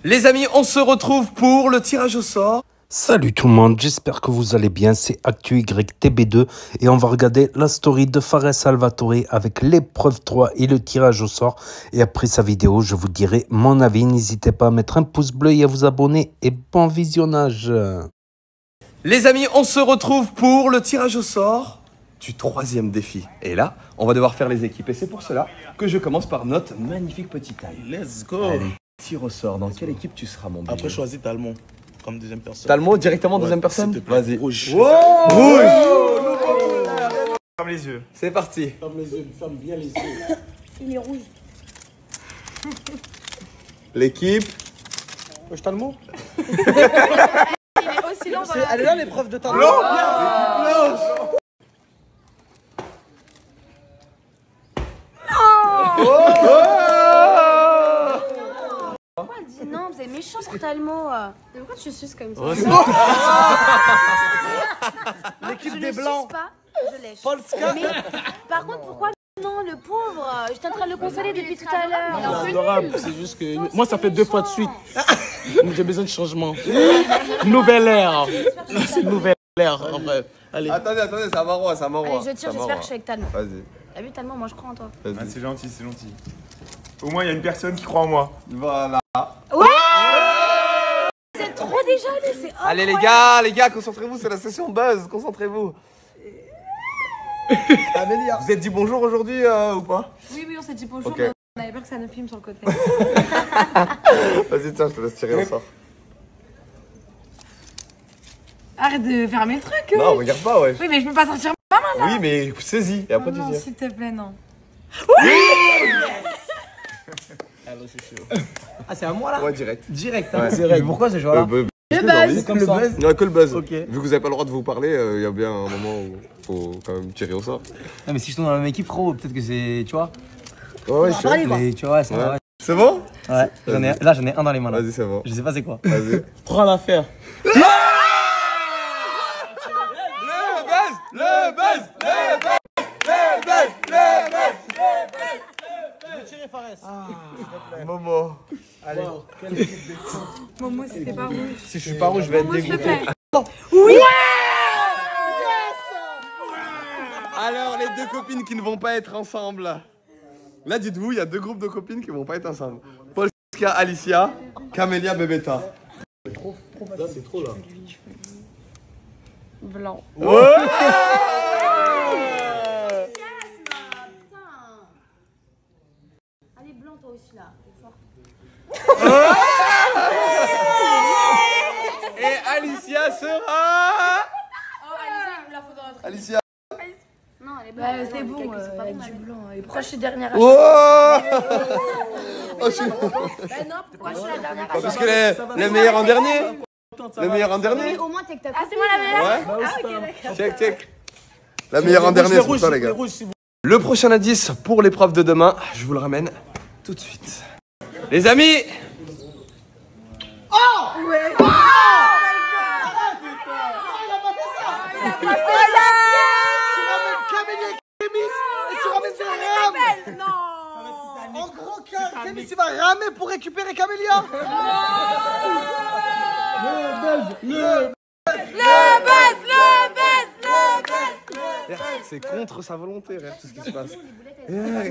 Les amis, on se retrouve pour le tirage au sort. Salut tout le monde, j'espère que vous allez bien, c'est ActuYTB2 et on va regarder la story de Fares Salvatore avec l'épreuve 3 et le tirage au sort. Et après sa vidéo, je vous dirai mon avis, n'hésitez pas à mettre un pouce bleu et à vous abonner et bon visionnage. Les amis, on se retrouve pour le tirage au sort du troisième défi. Et là, on va devoir faire les équipes et c'est pour cela que je commence par notre magnifique petite taille. Let's go. Allez, tire au sort, dans quelle équipe tu seras mon bébé? Après, choisis Talmon comme deuxième personne. Talmon directement Ouais, deuxième personne? s'il te plaît. Vas-y. Rouge. Wow Rouge. Ferme les yeux. C'est parti. Ferme les yeux, ferme bien les yeux. Il est rouge. L'équipe. Wesh, Talmon. Il est aussi lent. Voilà. Elle est là l'épreuve de Talmon. Pourquoi elle dit non? Vous êtes méchant sur Talmon. Pourquoi tu suces comme ça? L'équipe Je des ne Blancs. suce pas, je lèche. Polska. Mais par contre, pourquoi non, le pauvre? J'étais en train de le consoler depuis tout à l'heure. C'est adorable, c'est juste que moi ça fait 2 fois de suite. J'ai besoin de changement. Nouvelle ère. C'est une nouvelle ère en vrai. Allez. Attendez, c'est un marrant, c'est un marrant. Allez, je tire, j'espère que je suis avec Talmon. Vas-y. T'as vu Talmon, moi je crois en toi. Ah, c'est gentil, c'est gentil. Au moins, il y a une personne qui croit en moi. Voilà. C'est trop déjà, lui, c'est Allez les gars, concentrez-vous, c'est la session buzz, concentrez-vous. Amélia. Vous êtes dit bonjour aujourd'hui ou pas? Oui, on s'est dit bonjour, Ok. mais on avait peur que ça nous filme sur le côté. Vas-y, tiens, je te laisse tirer au sort. Arrête de fermer le truc. Non, regarde pas, ouais. Oui, mais je peux pas sortir ma main là. Oui, mais saisis, et après tu Non, tires. s'il te plaît, non. Alors, je suis chaud. Ah, c'est à moi là? Ouais, direct. Direct, hein. Ouais. Direct. Pourquoi ce joueur-là? Le buzz. Comme le buzz. Il n'y a que le buzz. Ok. Vu que vous n'avez pas le droit de vous parler, il y a bien un moment où faut quand même tirer au sort. Non, mais si je tombe dans la même équipe, frérot, peut-être que c'est. Tu vois? Ouais, je suis. Mais tu vois, c'est Ouais. vrai. C'est bon? Ouais. Là, j'en ai un dans les mains là. Vas-y, c'est bon. Je sais pas c'est quoi. Vas-y. Prends l'affaire. Le buzz. Momo. Allez. Moi, c'était pas rouge. Si je suis pas rouge, je vais être dégoûté. Alors, les deux copines qui ne vont pas être ensemble. Là, dites-vous, il y a 2 groupes de copines qui vont pas être ensemble. Polska, Alicia, Camélia, Bébéta. Là, c'est trop là. Blanc. Ouais. Allez, blanc, toi aussi là. T'es forte. Et Alicia sera... Oh, Alicia, il me la faudra. Alicia. Non, elle est blanche. C'est bon, avec du blanc. Et pourquoi je suis dernière à Oh, Ben non, pourquoi je suis la dernière à parce que les meilleurs en dernier. Le meilleur en dernier. Au moins, t'es que t'as c'est moi la meilleure. Ouais. Ah, ok, d'accord. Check. La meilleure en dernier, c'est pour ça, les gars. Le prochain indice pour l'épreuve de demain, je vous le ramène tout de suite. Les amis. En gros, Kémis, il va ramer pour récupérer Camélia. C'est contre sa volonté, regarde tout ce qui se passe.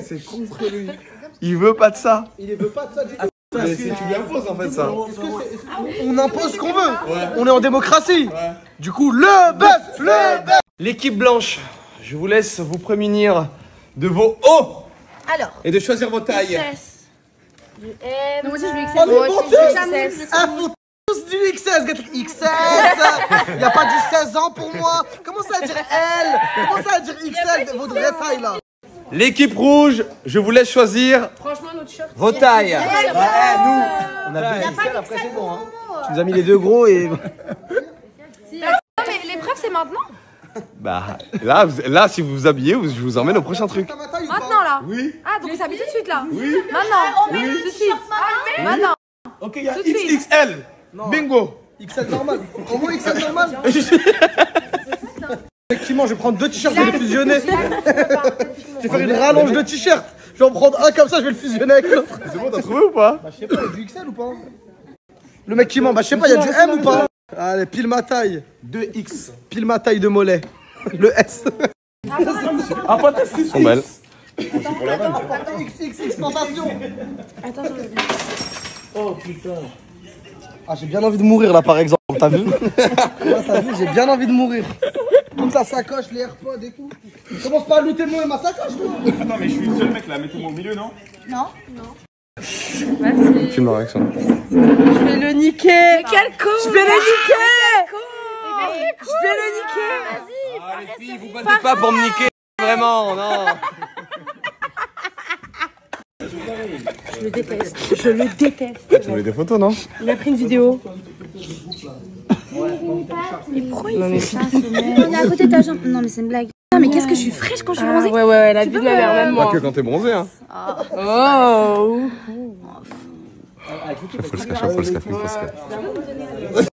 C'est contre lui. Il veut pas de ça. Il veut pas de ça du tout. Mais tu lui imposes en fait ça. On impose ce qu'on veut. On est en démocratie. Du coup, le buzz. L'équipe blanche, je vous laisse vous prémunir de vos hauts Alors, et de choisir vos tailles. XS. Du M. Non, moi aussi, je veux XS. On est Moi bon aussi, je veux XS. Ah, faut tous du XS. XS. Il n'y a pas du 16 ans pour moi. Comment ça à dire L? Comment ça à dire XL? Votre vraie taille là. L'équipe rouge, je vous laisse choisir Franchement, notre shirt. vos tailles. Nous, on a bien XL, après c'est bon. Hein. Tu nous as mis les 2 gros et. Non, mais l'épreuve, c'est maintenant. Bah là, si vous vous habillez, je vous emmène au prochain truc. Maintenant, là. Oui. Ah, donc on s'habille tout de suite, là. Oui. Maintenant. Oui. Tout de suite. Maintenant. Ok, il y a Tout de suite. XXL. Bingo. XL normal. En gros, XL normal. Effectivement, je vais prendre 2 t-shirts, je vais les fusionner. Je vais faire une rallonge de t-shirts. Je vais en prendre un comme ça, je vais le fusionner avec l'autre. C'est bon, t'as trouvé ou pas? Bah, je sais pas, il y a du XL ou pas? Le mec qui ment, bah je sais pas, il y a du M ou pas? Allez, pile ma taille. 2X. Pile ma taille de mollet. Le S. Ah, pas ta fille. Sont belles. XXX tentation. Attends, Oh putain. Ah, j'ai bien envie de mourir là par exemple, t'as vu? Là, t'as vu, j'ai bien envie de mourir. Toute sa sacoche, les AirPods et tout. Commence pas à looter moi ma sacoche, toi. Attends, mais je suis le seul mec là, mettez-moi au milieu, non? non. Filme la réaction. Je vais le niquer. Mais quel con! Je vais le niquer. Je vais le niquer! Vas-y! Ah les filles, vous battez pas pour me niquer, vraiment, non. Je le déteste. Je le déteste. Tu voulais des photos, non? Il a pris une vidéo. Mais pourquoi il fait ça, ce mec? On est à côté de ta jambe. Non, mais c'est une blague. Putain, mais qu'est-ce que je suis fraîche quand je suis bronzée? Ouais, la vie de ma mère, même Pas moi. que quand t'es bronzé, hein. Oh. Faut le scratch, faut le scratch, faut le scratch.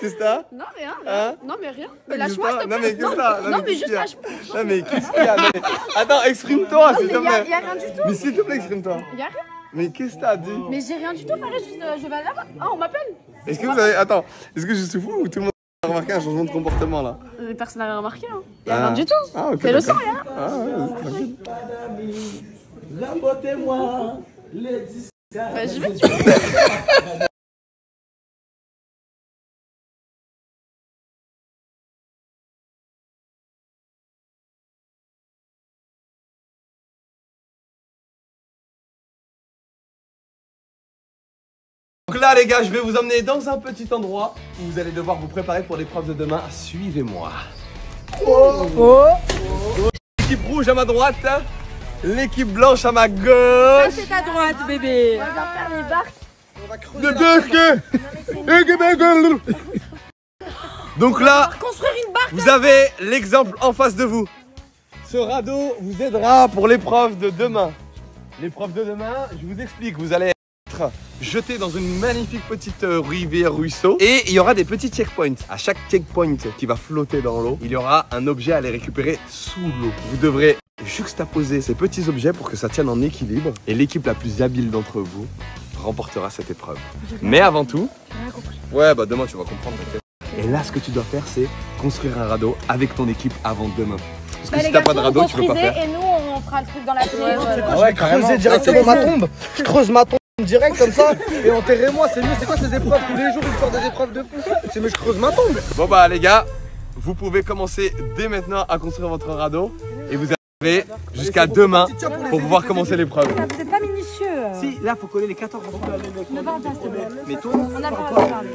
Qu'est-ce que t'as? Non, rien. Hein? Non, mais rien. Mais lâche-moi, s'il te Non plaît. mais qu'est-ce que t'as? Non, mais juste lâche-moi. Non mais qu'est-ce qu'il y a? Non, mais... Attends, exprime-toi, s'il te Mais plaît. y'a rien du tout. Mais s'il te plaît, exprime-toi. Y'a rien. Mais qu'est-ce que t'as dit? Mais j'ai rien du tout, Farid. Juste, je vais là-bas. Ah, on m'appelle. Est-ce que vous avez... Attends, est-ce que je suis fou ou tout le monde a remarqué un changement de comportement là? Personne n'a rien remarqué. Hein. Y'a rien du tout. Ah ok. C'est le sang, d'accord. y'a. Ah ouais, tranquille. Rabotez-moi les 10. Bah, je vais. Donc là les gars, je vais vous emmener dans un petit endroit où vous allez devoir vous préparer pour l'épreuve de demain. Suivez-moi. L'équipe rouge à ma droite, l'équipe blanche à ma gauche. C'est à droite, bébé. On va faire les barques. Donc là, Construire une barque. vous avez l'exemple en face de vous. Ce radeau vous aidera pour l'épreuve de demain. L'épreuve de demain, je vous explique, vous allez être jeté dans une magnifique petite rivière ruisseau et il y aura des petits checkpoints. À chaque checkpoint qui va flotter dans l'eau, il y aura un objet à aller récupérer sous l'eau. Vous devrez juxtaposer ces petits objets pour que ça tienne en équilibre et l'équipe la plus habile d'entre vous remportera cette épreuve. Mais avant tout, ouais bah demain tu vas comprendre, t'inquiète. Et là ce que tu dois faire c'est construire un radeau avec ton équipe avant demain. Parce que si t'as pas de radeau tu peux pas faire. Et nous, on fera le truc dans la télé. Ah ouais, creuser directement ma tombe. Je creuse ma tombe direct comme ça et enterrez-moi, c'est mieux. C'est quoi ces épreuves? Tous les jours ils sortent des épreuves de fou. C'est mieux, je creuse ma tombe. Bon bah les gars, vous pouvez commencer dès maintenant à construire votre radeau et vous avez jusqu'à demain pour pouvoir commencer l'épreuve. Vous n'êtes pas minutieux. Si, là, faut coller les 14 enfants. On n'a pas en place, s'il te plaît. Mais toi, On n'a pas le droit de parler.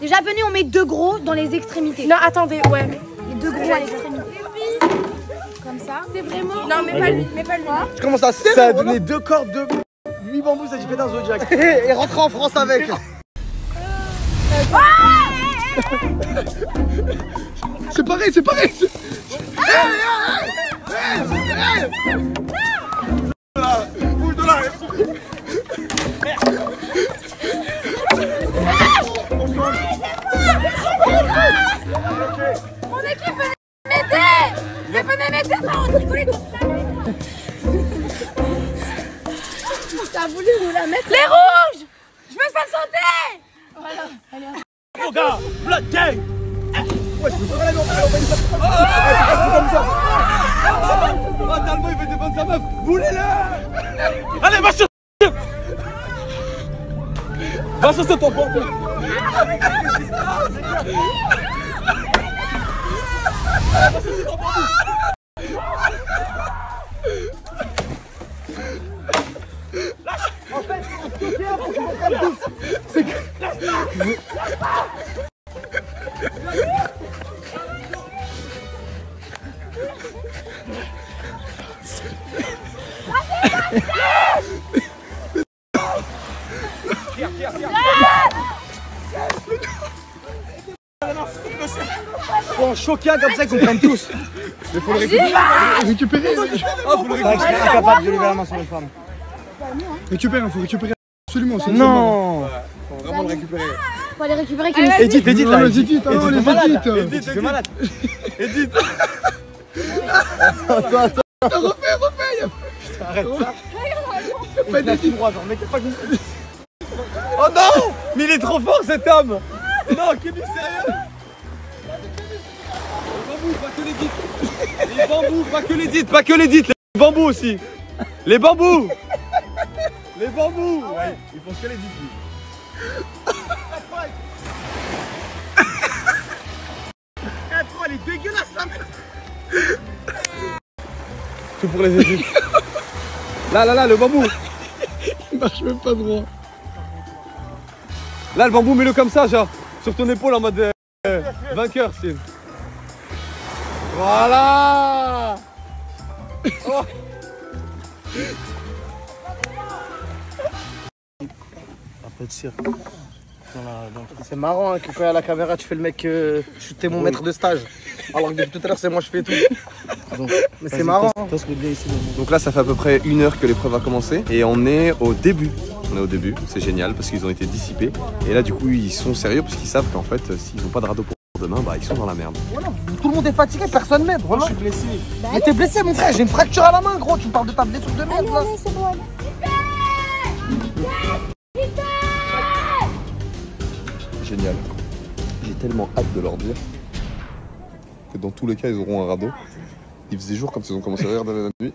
Déjà, venez, on met 2 gros dans les extrémités. Non, attendez, ouais. Les 2 gros à l'extrémité. Comme ça. C'est vraiment. Non, mais pas lui, mais pas lui. Je commence à ça a donné 2 cordes de 8 bambous, ça j'ai fait un Zodiac. et rentrer en France avec. C'est pareil, c'est pareil. Mon équipe, venez m'aider! Mais venez m'aider, ça, on rigole comme ça! T'as voulu nous la mettre? Les rouges! Je me fais sauter! Voilà, allez. Mon gars, Blood Gang. Oh Talbot il fait défendre sa meuf, boulez-le! Allez, va sur. Va sur ton porte. Faut en choquer un comme ça qu'ils comprennent tous. Mais faut le récupérer. Récupérer. Oh, faut le récupérer. Je suis incapable de lever la main sur une femme. Récupérer, faut récupérer. Absolument, c'est Non. Faut vraiment le récupérer. Faut aller récupérer Edith, Edith là. les édite, alors les édite. Edith, Tu fais malade. Edith. Attends. Arrête ça. Fais des petits droits, genre, mettez pas une... Oh non! Mais il est trop fort cet homme! Non, Kevin, sérieux? Les bambous, pas que les dites. Les bambous, pas que les dites, pas que les dites. Les bambous aussi. Les bambous. Les bambous. Ouais, ils font que les dites. Elle est dégueulasse la merde. Tout pour les études. Là, le bambou. Il marche même pas droit. Là, le bambou, mets-le comme ça, genre, sur ton épaule en mode vainqueur, Steve. Voilà. Oh. Après tir. C'est marrant hein, que quand il y a la caméra, tu fais le mec t'es mon maître de stage. Alors que depuis tout à l'heure, c'est moi je fais tout. Donc, mais c'est marrant. Donc là, ça fait à peu près 1 heure que l'épreuve a commencé et on est au début. On est au début, c'est génial parce qu'ils ont été dissipés. Et là, du coup, ils sont sérieux parce qu'ils savent qu'en fait, s'ils n'ont pas de radeau pour demain, bah ils sont dans la merde. Voilà, tout le monde est fatigué, personne m'aide. Voilà. Je suis blessé. Mais t'es blessé, mon frère, j'ai une fracture à la main, gros. Tu me parles de ta blessure de merde là. Allez, c'est bon, allez. Génial. J'ai tellement hâte de leur dire que dans tous les cas, ils auront un radeau. Il faisait jour quand ils ont commencé à regarder la nuit.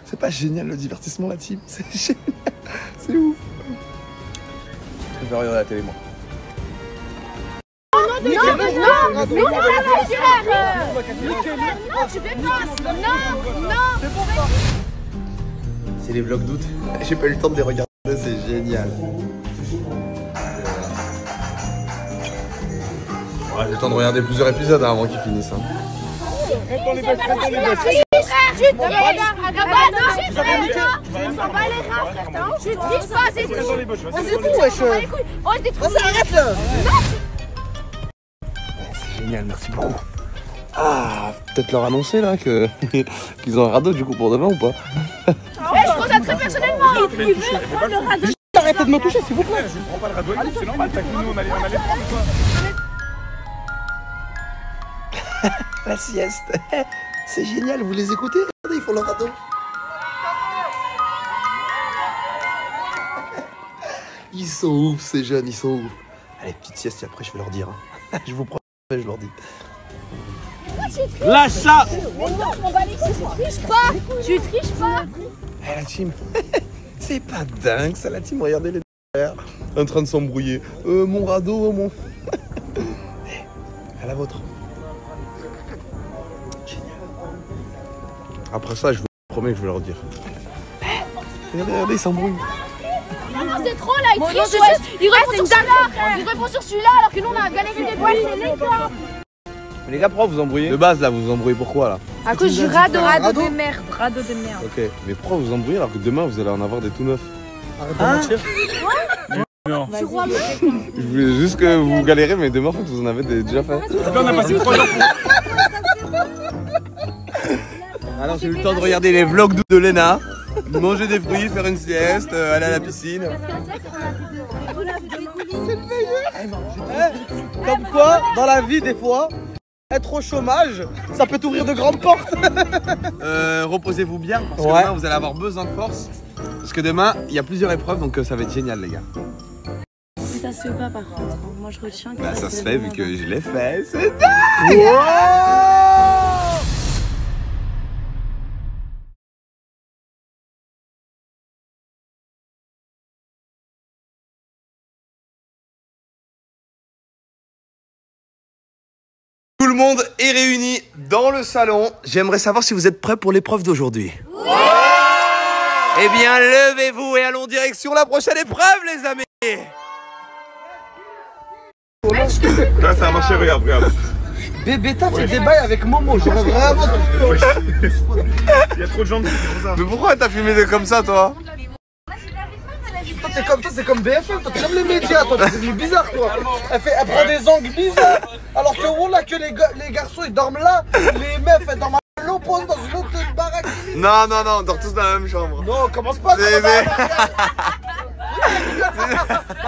C'est pas génial le divertissement, la team. C'est génial. C'est ouf. Je vais regarder la télé, moi. Non, tu fais pas. Non. C'est les vlogs d'août. J'ai pas eu le temps de les regarder, c'est génial. Ouais, j'ai le temps de regarder plusieurs épisodes avant qu'ils finissent. Hein. Tu triches pas, c'est tout. C'est tout, wesh. Arrête là. C'est génial, merci beaucoup. Ah, peut-être leur annoncer là qu'ils ont un radeau du coup pour demain ou pas? Je pense à très personnellement. Il veut prendre le radeau. Arrêtez de me toucher, s'il vous plaît. Je prends pas le radeau, c'est normal, t'as que nous, on allait prendre quoi. La sieste. C'est génial, vous les écoutez? Regardez, ils font leur radeau. Ils sont ouf, ces jeunes, ils sont ouf. Allez, petite sieste et après je vais leur dire. Hein. Je vous promets, je leur dis. Lâche ça. Mais non, on va les couilles, tu triches pas. Tu triches pas. Eh la team, c'est pas dingue ça la team, regardez les derrière, en train de s'embrouiller. Mon radeau, mon... À la vôtre. Génial. Après ça, je vous promets que je vais leur dire. Regardez, ils s'embrouillent. Non, c'est trop là, il triche. Il répond sur celui-là. Il répond sur celui-là alors que nous on a galéré des fois. C'est les gars. Les gars, pourquoi vous embrouillez? De base là, vous vous embrouillez pourquoi là? À cause du radeau de merde. Radeau de merde. Ok, mais pourquoi vous embrouillez alors que demain vous allez en avoir des tout neufs? Arrête de mentir. Tu crois même? Je voulais juste que vous galérez, mais demain faut que vous en avez déjà fait. On a passé 3 jours Alors j'ai eu le temps de regarder les vlogs de Léna, manger des fruits, faire une sieste, aller à la piscine. Comme quoi, dans la vie, des fois, être au chômage, ça peut t'ouvrir de grandes portes. Reposez-vous bien, parce que demain vous allez avoir besoin de force. Parce que demain, il y a plusieurs épreuves, donc ça va être génial les gars. Ça se fait pas par contre. Moi je retiens que Bah ça se fait vu que je l'ai fait, c'est dingue. Tout le monde est réuni dans le salon. J'aimerais savoir si vous êtes prêts pour l'épreuve d'aujourd'hui. Oui. Eh bien, levez-vous et allons direction la prochaine épreuve, les amis. Là, ça a marché, regarde. Bébé, t'as fait des bails avec Momo, j'aurais vraiment tout fait. Il y a trop de gens, c'est pour ça. Mais pourquoi t'as filmé comme ça, toi? Toi, t'es comme toi, c'est comme BFM, toi, t'es comme les médias, toi, t'es devenu bizarre, toi. Elle prend des angles bizarres, alors que voilà, que les garçons ils dorment là, les meufs elles dorment à l'opposé dans une autre baraque. Non, on dort tous dans la même chambre. Non, commence pas. Ah,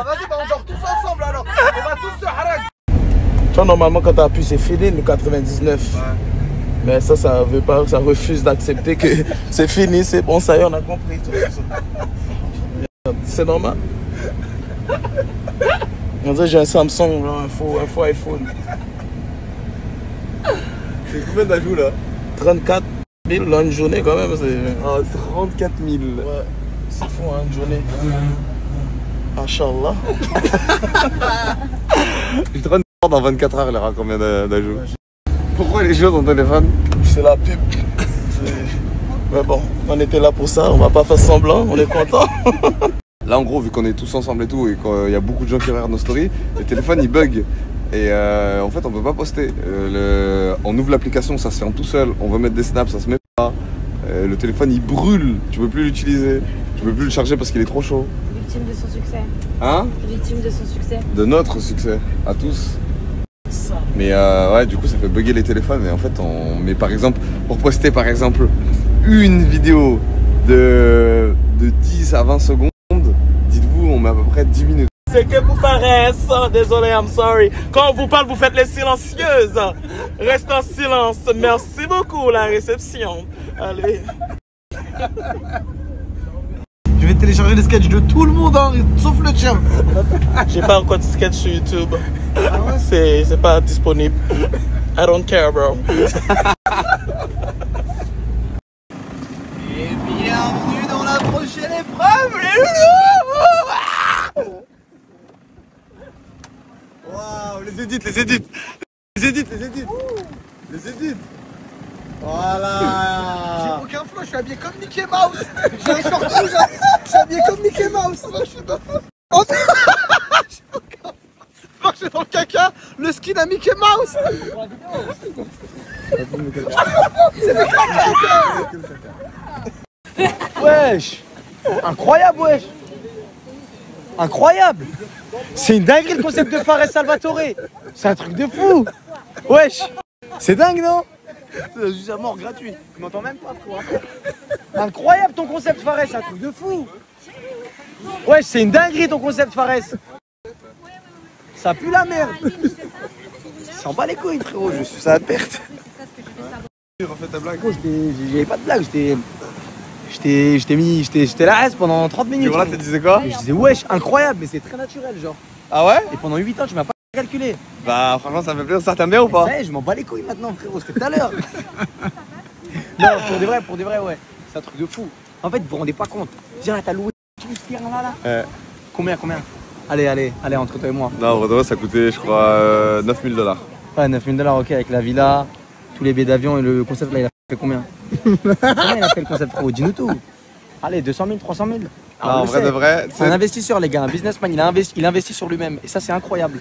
vas-y, bah on dort tous ensemble alors. On va tous se harak. Tu vois, normalement, quand t'appuies, c'est fini le 99. Ouais. Mais ça veut pas, ça refuse d'accepter que c'est fini, c'est bon, ça y est, on a compris. C'est normal. On dirait que j'ai un Samsung, un faux iPhone. C'est combien d'ajouts là? 34 000 dans une journée quand même. Ah, 34 000. Ouais, c'est fou, hein, une journée. Inch'Allah. Je suis en train de voir dans 24 heures, il y aura combien d'ajouts? Pourquoi les choses dans ton téléphone? C'est la pub. Mais bon, on était là pour ça, on va pas faire semblant, on est content. Là en gros, vu qu'on est tous ensemble et tout, et qu'il y a beaucoup de gens qui regardent nos stories, le téléphone il bug. Et en fait on peut pas poster. On ouvre l'application, ça se fait tout seul, on veut mettre des snaps, ça se met pas. Le téléphone il brûle, tu peux plus l'utiliser. Tu peux plus le charger parce qu'il est trop chaud. Victime de son succès. Hein? Victime de son succès. De notre succès, à tous. Mais ouais, du coup ça fait bugger les téléphones. Et en fait on met par exemple, pour poster par exemple une vidéo de 10 à 20 secondes, dites-vous on met à peu près 10 minutes. C'est que pour Fares, désolé, I'm sorry. Quand on vous parle, vous faites les silencieuses. Reste en silence. Merci beaucoup, la réception. Allez. Je vais télécharger les sketchs de tout le monde, hein, sauf le tien. J'ai pas encore de sketch sur YouTube. C'est pas disponible. I don't care, bro. Et bienvenue dans la prochaine épreuve, les loulous. Waouh, les édits. Voilà. J'ai aucun flow, je suis habillé comme Mickey Mouse. J'ai un short rouge, je suis habillé comme Mickey Mouse. Là, je suis dans... J'ai dans le caca, le skin à Mickey Mouse. C'est le caca. Wesh. Incroyable, wesh. Incroyable. C'est une dinguerie le concept de Fares Salvatore. C'est un truc de fou. Wesh. C'est dingue, non? C'est juste à mort gratuit. Tu m'entends même pas, quoi. Incroyable ton concept, Fares, c'est un truc de fou. Wesh, c'est une dinguerie ton concept, Fares. Ça pue la merde. S'en bat les couilles, frérot, je suis ça à perte. Refais ta blague. J'avais pas de blague, j'étais la S pendant 30 minutes. Et voilà, tu disais quoi? Je disais wesh, incroyable, mais c'est très naturel, genre. Ah ouais? Et pendant 8 ans, tu m'as pas calculé. Bah franchement ça me fait plaisir, ça t'aime bien ou pas? Ça y est, je m'en bats les couilles maintenant, frérot, c'était tout à l'heure. Non, pour de vrai, ouais. C'est un truc de fou. En fait, vous vous rendez pas compte. Viens là, t'as loué ce là. Combien? Allez, entre toi et moi. Non, vraiment ça coûtait je crois 9 000 $. Ouais, 9 000 $, ok, avec la villa, tous les billets d'avion et le concept là, il a fait combien? Combien il a fait le concept, frérot? Dis-nous tout. Allez, 200 000, 300 000. Ah, en vrai de vrai. C'est un investisseur, les gars, un businessman, il investit sur lui-même. Et ça, c'est incroyable.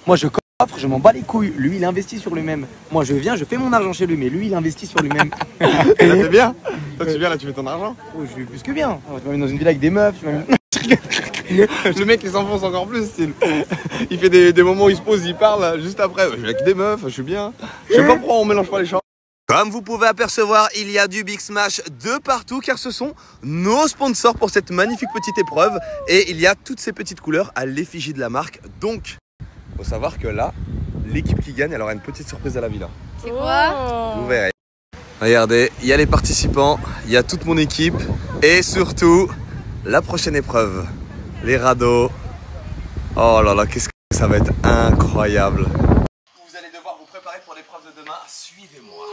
Moi, je coffre, je m'en bats les couilles. Lui, il investit sur lui-même. Moi, je viens, je fais mon argent chez lui, mais lui, il investit sur lui-même. Et là, t'es bien? Toi, tu viens là, tu fais ton argent? Oh, je suis plus que bien. Tu m'as mis dans une villa avec des meufs, tu m'as mis... Le mec il s'enfonce encore plus style. Il fait des moments où il se pose, il parle juste après. Je suis avec des meufs, je suis bien. Je sais pas pourquoi on mélange pas les champs. Comme vous pouvez apercevoir, il y a du Big Smash de partout car ce sont nos sponsors pour cette magnifique petite épreuve. Et il y a toutes ces petites couleurs à l'effigie de la marque. Donc, faut savoir que là, l'équipe qui gagne, elle aura une petite surprise à la villa. C'est quoi? Vous verrez. Regardez, il y a les participants, il y a toute mon équipe et surtout la prochaine épreuve, les radeaux. Oh là là, qu'est-ce que ça va être incroyable. Vous allez devoir vous préparer pour l'épreuve de demain. Suivez-moi.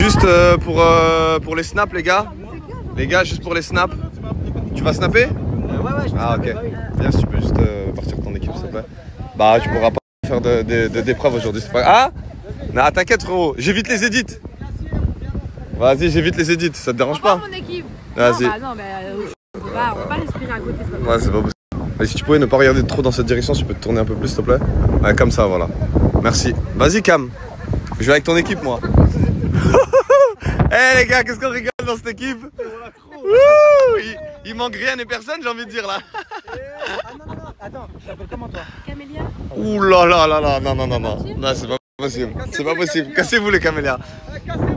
Juste pour les snaps les gars. Les gars, juste pour les snaps. Tu vas snapper? Ouais, je Ah ok. Viens si tu peux juste partir de ton équipe s'il te plaît. Bah tu pourras pas faire d'épreuves aujourd'hui. Ah non, t'inquiète frérot, j'évite les édits. Vas-y, j'évite les édits, ça te dérange pas? Mon équipe. Vas-y. Non, mais on peut pas respirer à côté. Ouais, c'est pas possible. Et si tu pouvais ne pas regarder trop dans cette direction, tu peux te tourner un peu plus s'il te plaît? Ouais, comme ça, voilà. Merci. Vas-y Cam, je vais avec ton équipe moi. Eh les gars, qu'est-ce qu'on rigole dans cette équipe? Il manque rien et personne, j'ai envie de dire là. non, attends, je t'appelle comment toi? Camélia. Ouh là là là là, non, c'est pas possible. C'est pas possible. Cassez-vous les camélias.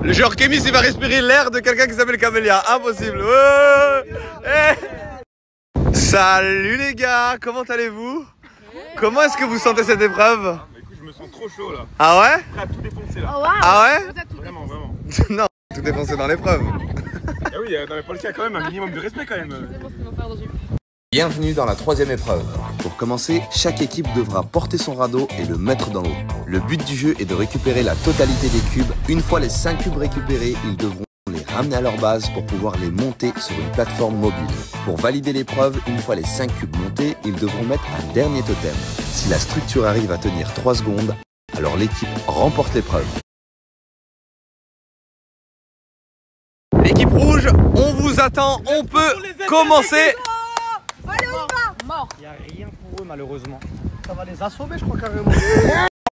Le joueur Kémis, il va respirer l'air de quelqu'un qui s'appelle Camélia. Impossible. Salut les gars, comment allez-vous? Comment est-ce que vous sentez cette épreuve? Écoute, je me sens trop chaud là. Ah ouais? Prêt à tout défoncer là. Oh, wow. Ah ouais? Vraiment. Non, tout défoncé dans l'épreuve. Ah oui, dans les Polka quand même, un minimum de respect quand même. Bienvenue dans la troisième épreuve. Pour commencer, chaque équipe devra porter son radeau et le mettre dans l'eau. Le but du jeu est de récupérer la totalité des cubes. Une fois les 5 cubes récupérés, ils devront les ramener à leur base pour pouvoir les monter sur une plateforme mobile. Pour valider l'épreuve, une fois les 5 cubes montés, ils devront mettre un dernier totem. Si la structure arrive à tenir 3 secondes, alors l'équipe remporte l'épreuve. L'équipe rouge, on vous attend, on peut commencer. Allez, on y va. Mort. Il n'y a rien pour eux malheureusement. Ça va les assommer je crois carrément.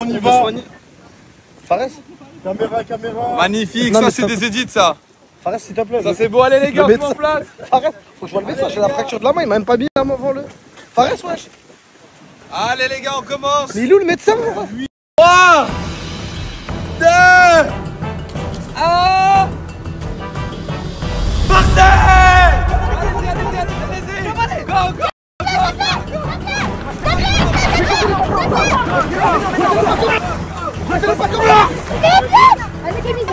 On y va. Fares, caméra. Magnifique, Non, ça mais c'est ça- des édits ça. Fares s'il te plaît. Ça c'est beau, allez les gars, on se met en place. Fares, faut que je vois le médecin, j'ai la fracture de la main, il m'a même pas mis avant le. Fares wesh. Allez les gars, on commence. Mais il est où le médecin? 3, 2, 1. Partez! Allez, go, go! Allez, Kémy.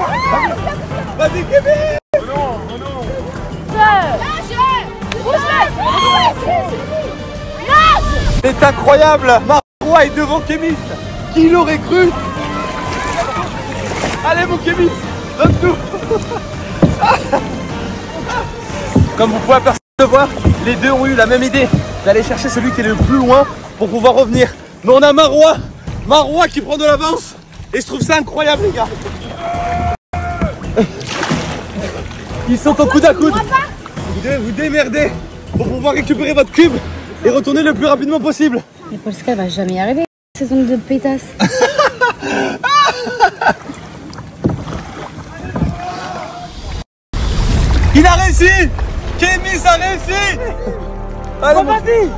Vas-y Kémy! C'est incroyable! Marois est devant Kémis! Qui l'aurait cru? Allez mon Kémis! Donne tout! Comme vous pouvez apercevoir, les deux ont eu la même idée d'aller chercher celui qui est le plus loin pour pouvoir revenir. Mais on a Marois qui prend de l'avance et je trouve ça incroyable les gars. Ils sont au coude à coude. Vous devez vous démerder pour pouvoir récupérer votre cube et retourner le plus rapidement possible. Mais Polska va jamais y arriver, ces ongles de pétasse. Il a réussi! Kémis a réussi! Allez, vas-y!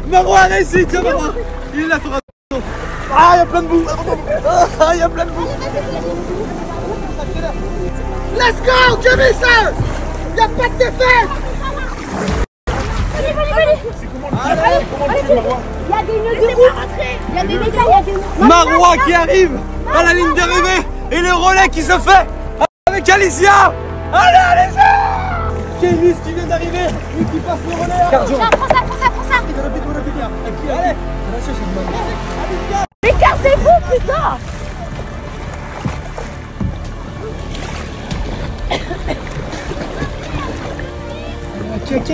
Marois a réussi! Tiens, Marois! Il est là, ton raton! Ah, il y a plein de boue! Ah, il y a plein de boue! Let's go, Kémy ça! Y'a pas de défaite! Il y a des nœuds de roue. Il y a des médailles, il y a des nœuds. Marois qui arrive à la ligne d'arrivée et le relais qui se fait avec Alicia. Allez Alicia! Kémis qui vient d'arriver, lui qui passe le relais. Cardio. Prends ça. Allez! Mais cassez-vous, putain! Ok.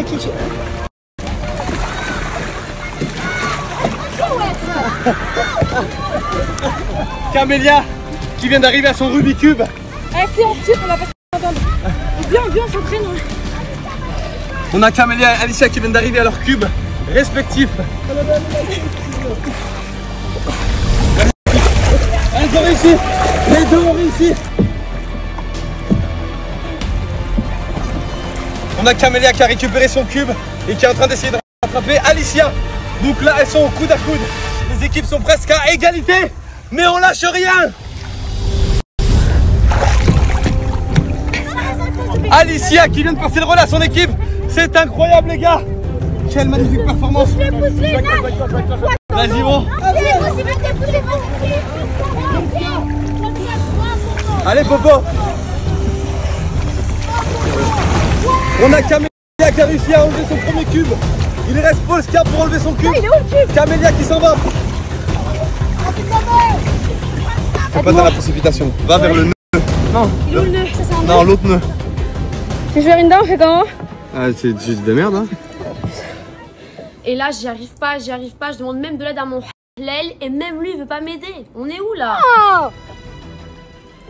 Camélia qui vient d'arriver à son Rubik's Cube. Eh, si on tire, on va pas s'entendre. Viens, on s'entraîne. On a Camélia et Alicia qui viennent d'arriver à leur cube respectifs. Elles ont réussi. Les deux ont réussi. On a Camélia qui a récupéré son cube et qui est en train d'essayer de rattraper Alicia. Donc là, elles sont au coude à coude. Les équipes sont presque à égalité, mais on lâche rien. Alicia qui vient de passer le relais à son équipe. C'est incroyable les gars. Quelle magnifique performance. Vas-y bon. Allez Popo. On a Camélia qui a réussi à enlever son premier cube. Il reste Polska pour enlever son cube. Il est où le cube? Camélia qui s'en va. Fais pas dans la précipitation. Va vers le nœud. Non. Il est où le nœud? Non, l'autre nœud. Si je vais une dent, on fait comment? Ah, c'est de merde hein. Et là, j'y arrive pas. Je demande même de l'aide à mon halal et même lui, il veut pas m'aider. On est où là? Oh,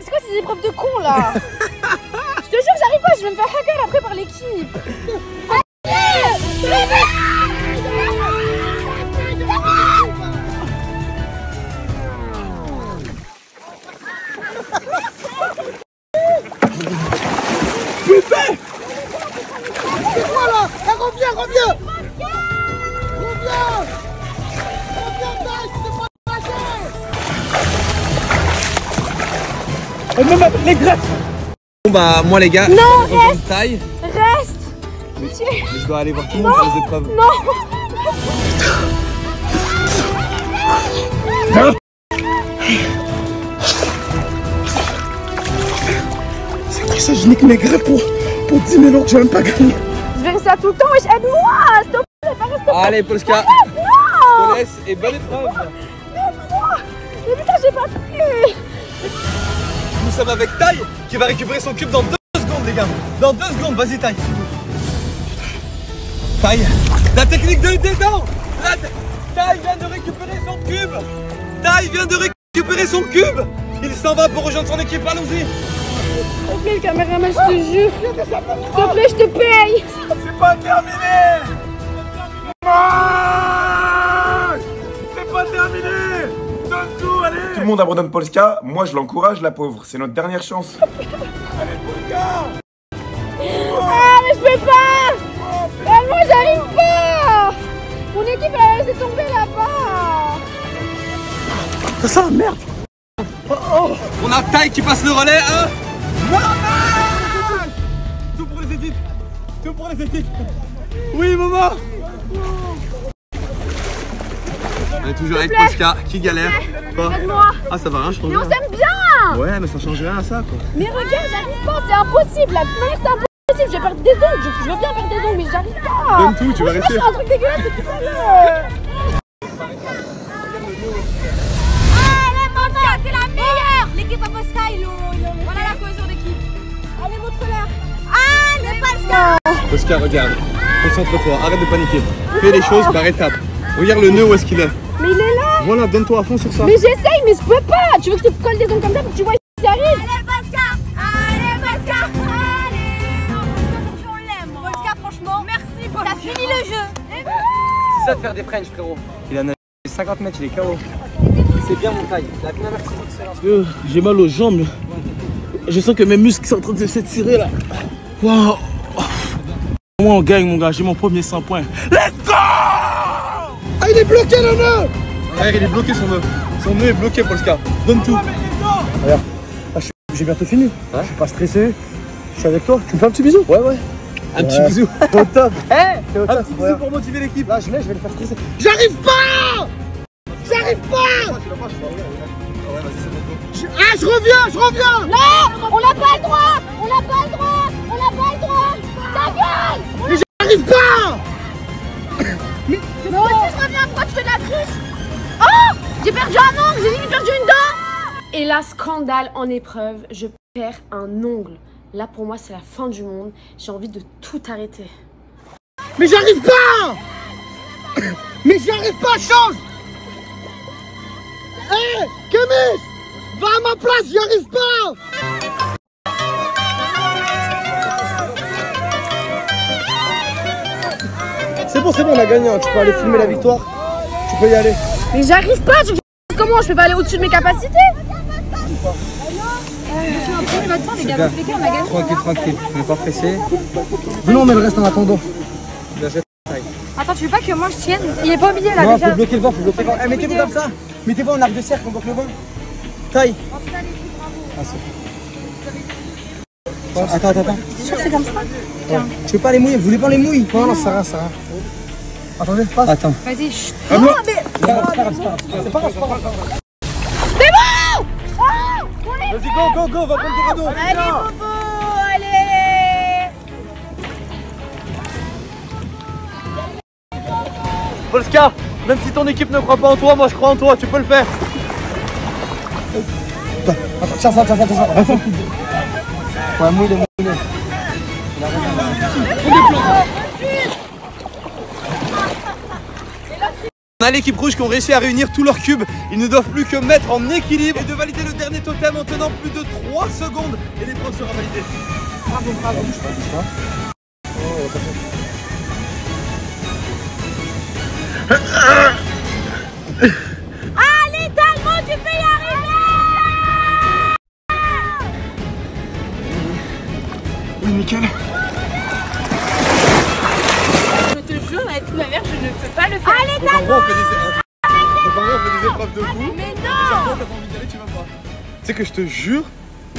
c'est quoi ces épreuves de con là? Je te jure, j'arrive pas, je vais me faire hacker après par l'équipe. Putain! C'est quoi là? Reviens! Reviens, taille, c'est pas lâché! Même avec les greffes! Bon bah moi les gars, non, reste taille. Reste! Mais je dois aller voir tout le monde pour les épreuves. Non! C'est quoi ça? Je nique mes greffes pour 10 000 €, je vais même pas gagner. Je vais rester là tout le temps, wesh, aide-moi! S'il te plaît, pas rester. Allez Polska, non! je te laisse et bonne épreuve. Aide-moi! Mais putain, j'ai pas pu! Nous sommes avec Taille qui va récupérer son cube dans 2 secondes les gars. Dans 2 secondes, vas-y Taille. Taille, la technique de dedans. Taille vient de récupérer son cube. Taille vient de récupérer son cube. Il s'en va pour rejoindre son équipe, allons-y. S'il te plaît, le caméraman, je te jure. S'il te plaît, je te paye. C'est pas terminé. C'est pas terminé. Donne tout, allez. Tout le monde abandonne Polska, moi je l'encourage la pauvre, c'est notre dernière chance. Allez Polska. Ah, mais je peux pas. Ah, moi, j'arrive pas. Mon équipe, elle a laissé tomber là-bas. Ça, merde. On a Taille qui passe le relais, hein. Tout pour les équipes. Tout pour les équipes. Oui, maman. On est toujours avec Polska qui galère. Aide-moi. Ah, ça va rien changer. Mais on s'aime bien. Ouais, mais ça change rien à ça, quoi. Mais regarde, j'arrive pas, c'est impossible. La première, c'est impossible. Je vais perdre des ongles. Je veux bien perdre des ongles, mais j'arrive pas. Donne tout, tu vas réussir. C'est un truc dégueulasse depuis tout à l'heure. Allez, Polska, t'es la meilleure. L'équipe à Polska, voilà la cohésion d'équipe. Allez, montre-leur. Allez, Polska. Polska, regarde. Concentre-toi, arrête de paniquer. Fais les choses par étapes. Regarde le nœud, où est-ce qu'il est. Mais il est là. Voilà, donne-toi à fond sur ça. Mais j'essaye, mais je peux pas. Tu veux que je te colle des ongles comme ça pour que tu vois si ça arrive? Allez, Polska. Allez, Polska. Allez. On l'aime. Polska, franchement, merci. T'as fini le jeu. C'est ça de faire des French, frérot. Il a nagé 50 mètres, il est KO. C'est bien mon taille. La bien merci. J'ai mal aux jambes. Je sens que mes muscles sont en train de s'étirer là. Waouh. Moi on gagne mon gars, j'ai mon premier 100 points. Let's go. Ah, il est bloqué le nœud. Regarde, il est bloqué son nœud. Son nœud est bloqué, Polska. Donne tout. Regarde, j'ai bientôt fini. Je suis pas stressé. Je suis avec toi. Tu me fais un petit bisou? Ouais. Un petit bisou. Au top. Un petit bisou pour motiver l'équipe. Là, je vais le faire stresser. J'arrive pas. J'arrive pas. Ah, je reviens. Non, on n'a pas le droit. On n'a pas le droit. Ta gueule. Mais j'arrive pas. Mais moi aussi je reviens, pourquoi tu fais de la triche? Oh, j'ai perdu un ongle, j'ai limite perdu une dent. Et là, scandale en épreuve, je perds un ongle. Là, pour moi, c'est la fin du monde. J'ai envie de tout arrêter. Mais j'arrive pas. Change. Hé, Kemis, va à ma place, j'y arrive pas. C'est bon, on a gagné. Tu peux aller filmer la victoire. Tu peux y aller. Mais j'arrive pas, comment? Je peux pas aller au-dessus de mes capacités? Tranquille, on n'est pas pressé. Non, mais le reste en attendant. Attends, tu veux pas que moi je tienne? Il est pas obligé là. Non, faut bloquer le vent, Eh, mettez-vous comme ça. Mettez-vous en arc de cercle, on bloque le vent. Taille. Attends. Je suis sûr que c'est comme ça. Tiens. Tu veux pas les mouiller? Vous voulez pas les mouiller? Non, ça va. Attendez, passe. Attends. Vas-y, Ah, non, mais. C'est pas grave. C'est bon. Vas-y, go, va prendre ton radeau. Allez, Bobo, allez. Polska, même si ton équipe ne croit pas en toi, moi je crois en toi, tu peux le faire. Attends, tiens ça. Ouais, mouille-le. a l'équipe rouge qui ont réussi à réunir tous leurs cubes. Ils ne doivent plus que mettre en équilibre et de valider le dernier totem en tenant plus de 3 secondes. Et l'épreuve sera validée. Bravo, bravo. Allez, Talmon, tu peux y arriver! Oui, nickel. Je te jure, avec ma mère, je ne peux pas le faire. Allez, Donc en gros, on fait des épreuves de fou. Mais Genre, non! toi, t'as pas envie d'y aller, tu vas pas. Tu sais que je te jure,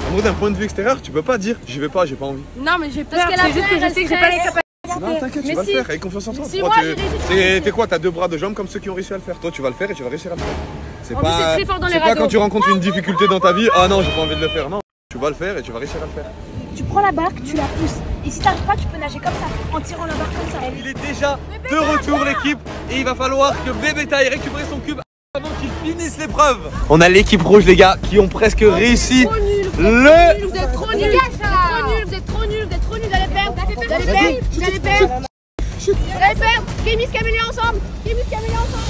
en gros, d'un point de vue extérieur, tu peux pas dire j'y vais pas, j'ai pas envie. Non, mais j'ai peur. Parce qu'elle a C'est juste que je sais que j'ai pas les capacités. Non, t'inquiète, tu vas le faire, aie confiance en toi. Si Toi, moi, j'ai réussi, t'es quoi? T'as 2 bras, 2 jambes comme ceux qui ont réussi à le faire. Toi, tu vas le faire et tu vas réussir à le faire. C'est En plus, c'est très fort dans les pas radeaux. quand tu rencontres une difficulté dans ta vie, ah non, j'ai pas envie de le faire. Non, tu vas le faire et tu vas réussir à le faire. Tu prends la barque, tu la pousses. Et si t'arrives pas, tu peux nager comme ça, en tirant la barque comme ça. Il est déjà de retour, l'équipe, et il va falloir que Bébéta ait récupéré son cube avant qu'il finisse l'épreuve. On a l'équipe rouge, les gars, qui ont presque réussi Vous êtes trop nuls, vous êtes trop nuls, vous êtes trop nuls, vous allez perdre, vous allez perdre, vous allez perdre. Vous allez perdre. Kémis, Camélia ensemble. Kémis, Camélia ensemble.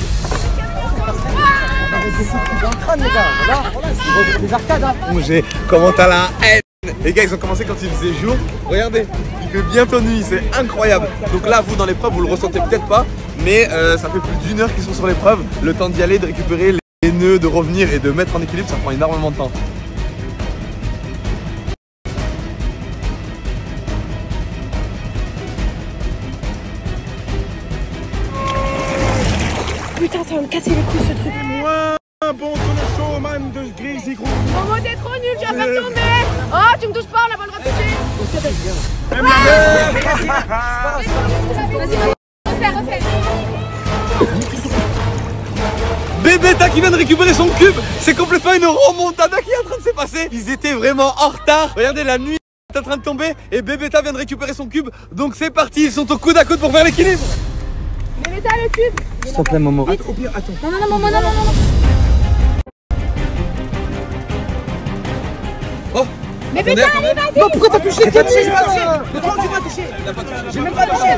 Dans le crâne, les gars. Voilà, c'est des arcades. Hein. Comment t'as la haine? Les gars, ils ont commencé quand il faisait jour. Regardez, il fait bientôt nuit, c'est incroyable. Donc là, vous dans l'épreuve, vous le ressentez peut-être pas, mais ça fait plus d'1 heure qu'ils sont sur l'épreuve. Le temps d'y aller, de récupérer les nœuds, de revenir et de mettre en équilibre, ça prend énormément de temps. Putain, ça va me casser les couilles ce truc. Bon, ton showman de Grizzly Group. Momo, t'es trop nul, tu vas faire tomber. Oh, tu me touches pas, on a pas le droit de toucher. Vas-y, refais. Bébéta qui vient de récupérer son cube. C'est complètement une remontada qui est en train de se passer. Ils étaient vraiment en retard. Regardez, la nuit est en train de tomber et Bébéta vient de récupérer son cube. Donc c'est parti, ils sont au coude à coude pour faire l'équilibre. Mais t'as le cube. S'il te plaît, Momo. Au pire, attends. Non, Momo, non. Oh, Mais putain, allez, vas-y. Non, pourquoi t'as touché? J'ai pas touché, j'ai pas touché. De toi, tu m'as touché. J'ai même pas touché.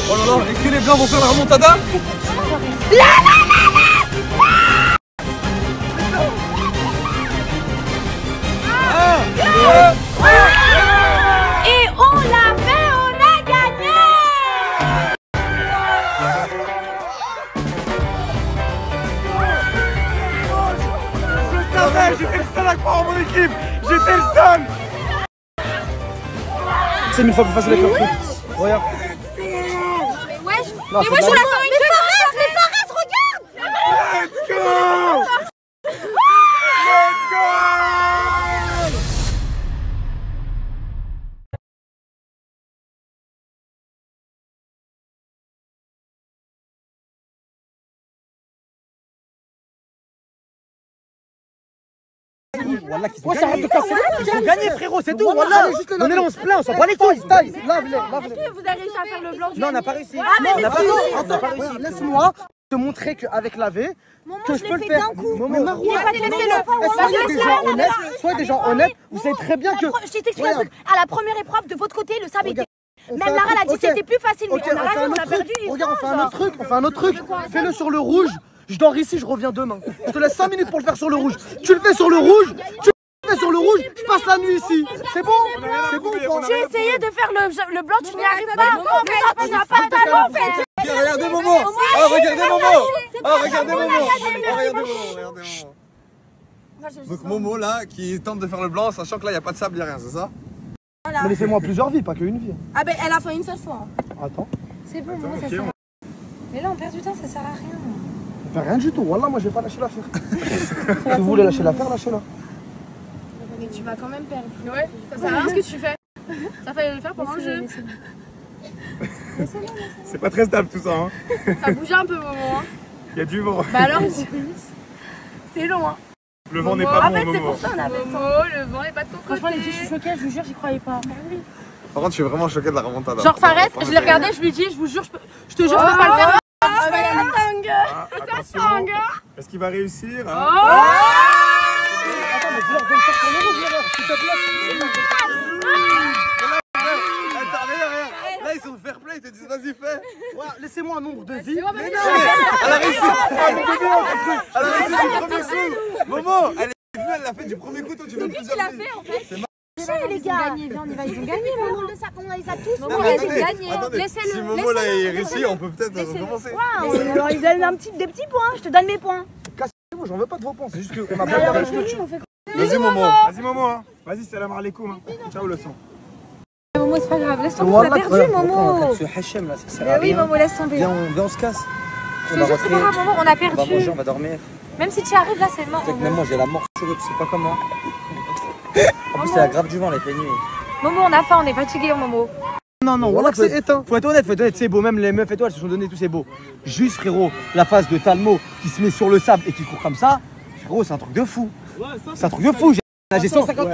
Oh là là, est-ce que les blancs vont faire la remontada? Et on l'a fait, on a gagné! J'étais le seul à croire en mon équipe. J'étais le seul. C'est une fois que vous fassiez les clopes. Regarde. Mais wesh, Non, mais wesh, on attend une Fares, regarde. Let's go. Let's go. Voilà, arrête de casser. Ils ont gagné, frérot, c'est tout. Voilà. On est là, on se plaint, on s'en bat les couilles. Lave-les. Est-ce que vous avez réussi à faire le blanc? Non, on n'a pas réussi. Ah, mais on n'a pas réussi. On n'a pas réussi. Laisse-moi te montrer qu'avec laver, que je peux le faire. Mais Marwa, soyez des gens honnêtes. Vous savez très bien que. Je t'explique un truc. À la première épreuve, de votre côté, le sable était. Même Lara l'a dit, c'était plus facile. Mais on a raison, on a perdu. Regarde, on fait un autre truc. Fais-le sur le rouge. Je dors ici, je reviens demain. Je te laisse 5 minutes pour le faire sur le rouge. Tu le fais sur le rouge. Sur le rouge, je passe la nuit ici. C'est bon? C'est bon? J'ai essayé de faire le blanc, tu n'y arrives pas. Tu n'as pas de talent, en fait. Regardez Momo. Oh, regardez Momo. Oh, regardez Momo. Donc Momo là qui tente de faire le blanc, sachant que là il n'y a pas de sable, il n'y a rien, c'est ça? Mais laissez-moi plusieurs vies, pas qu'une vie. Ah ben elle a fait une seule fois. Attends. C'est bon, moi ça sert. Mais là on perd du temps, ça sert à rien. Ça fait rien du tout. Wallah, moi je vais pas lâcher l'affaire. Si vous voulez lâcher l'affaire, lâchez-la. Mais tu vas quand même perdre. Ouais, ça sert à rien ce que tu fais. Ça fallait le faire pendant le jeu. C'est pas très stable tout ça. Hein. Ça bouge un peu, Momo. Il y a du vent. Bah alors, c'est long. Hein. Le vent n'est pas bon, Momo. Momo. C'est pour ça on avait Momo, le vent n'est pas de ton côté. Franchement, les filles, je suis choquée, je vous jure, j'y croyais pas. Par contre, je suis vraiment choqué de la remontada. Genre, Fares, je l'ai regardé, je lui ai dit, je vous jure, je te jure, je peux pas le faire. Attention. Est-ce qu'il va réussir? Attends, mais dis-leur de le faire sur le rouge, s'il te plaît. sont fair play, ils te disent vas-y fais. Ouais, laissez-moi un nombre de vies. Mais non, elle a réussi. Elle a réussi du premier coup. Momo, elle est venue, elle l'a fait du premier coup, toi tu veux plusieurs. C'est lui qui l'a fait en fait. Les gars, ils ont gagné, maman. On les a tous. Maman, ils ont gagné. Laissez-le. Si Momo là il réussit, on peut peut-être recommencer. Alors ils donnent des petits points. Je te donne mes poins. Cassez-vous, j'en veux pas de vos points. C'est juste qu'on a pas bien réussi. Vas-y Momo. Vas-y, Momo, hein. Vas-y, salam alaikum. Hein. Ciao, le sang. Momo, c'est pas grave. Laisse tomber, on a perdu, Momo. Ce Hachem là, ça sert Mais à oui, rien. Momo, laisse tomber. Viens, on se casse. Je te jure, c'est pas grave, Momo, on a On va perdu. manger, on va dormir. Même si tu arrives là, c'est mort. Peut-être même moi j'ai la mort sur eux, tu sais pas comment. En plus, c'est la grave du vent, les fait nuit. Momo, on a faim, on est fatigué, Momo. Non, voilà que c'est éteint. Faut être honnête, c'est beau. Même les meufs et toi, elles se sont donné tout, c'est beau. Juste, frérot, la phase de Talmo qui se met sur le sable et qui court comme ça, frérot, c'est un truc de fou. C'est un truc de fou.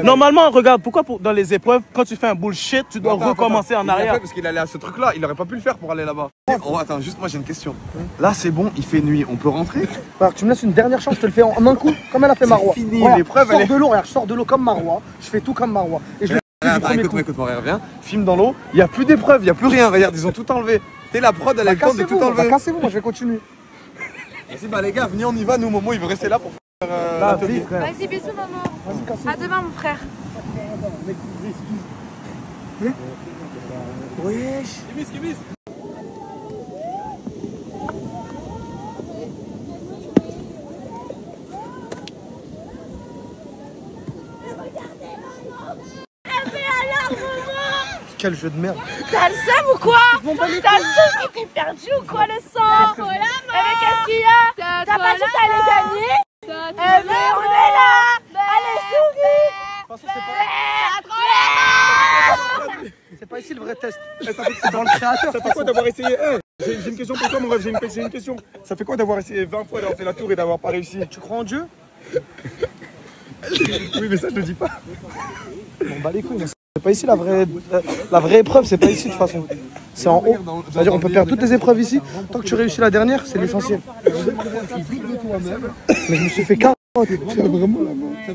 Normalement, regarde, pourquoi dans les épreuves, quand tu fais un bullshit, tu dois recommencer en arrière? Parce qu'il allait à ce truc là, il aurait pas pu le faire pour aller là-bas. Oh attends, juste moi j'ai une question. Là c'est bon, il fait nuit, on peut rentrer? Alors, tu me laisses une dernière chance, je te le fais en un coup, comme elle a fait Marois. Fini, voilà, l'épreuve je sors de l'eau, regarde, je sors de l'eau comme Marois, je fais tout comme Marois. Et je le fais du premier coup. Écoute-moi, reviens. Filme dans l'eau, il n'y a plus d'épreuve, il n'y a plus rien. Regarde, ils ont tout enlevé. T'es la prod, elle a le temps de tout enlever. Cassez-vous, moi je vais continuer. Vas-y, bah les gars, venez, on y va. Nous, Momo, il veut rester là pour faire l'atelier. Vas-y, bisous, maman. À demain, mon frère. Kimis. Quel jeu de merde. T'as le seum ou quoi? T'as le seum qui t'es perdu ou quoi le sang? Mais qu'est-ce qu'il y a? T'as pas dit que t'allais gagner? Eh mais on est là! Allez souris! C'est pas ici le vrai test. C'est dans le créateur. Ça fait quoi d'avoir essayé? J'ai une question pour toi, mon rêve, j'ai une question. Ça fait quoi d'avoir essayé 20 fois d'avoir fait la tour et d'avoir pas réussi? Tu crois en Dieu? Oui, mais ça je le dis pas. Bon bah les couilles. C'est pas ici la vraie épreuve, c'est pas ici de toute façon. C'est en haut. C'est-à-dire on peut perdre toutes les épreuves ici. Tant que tu réussis la dernière, c'est l'essentiel. Mais je me suis fait 40.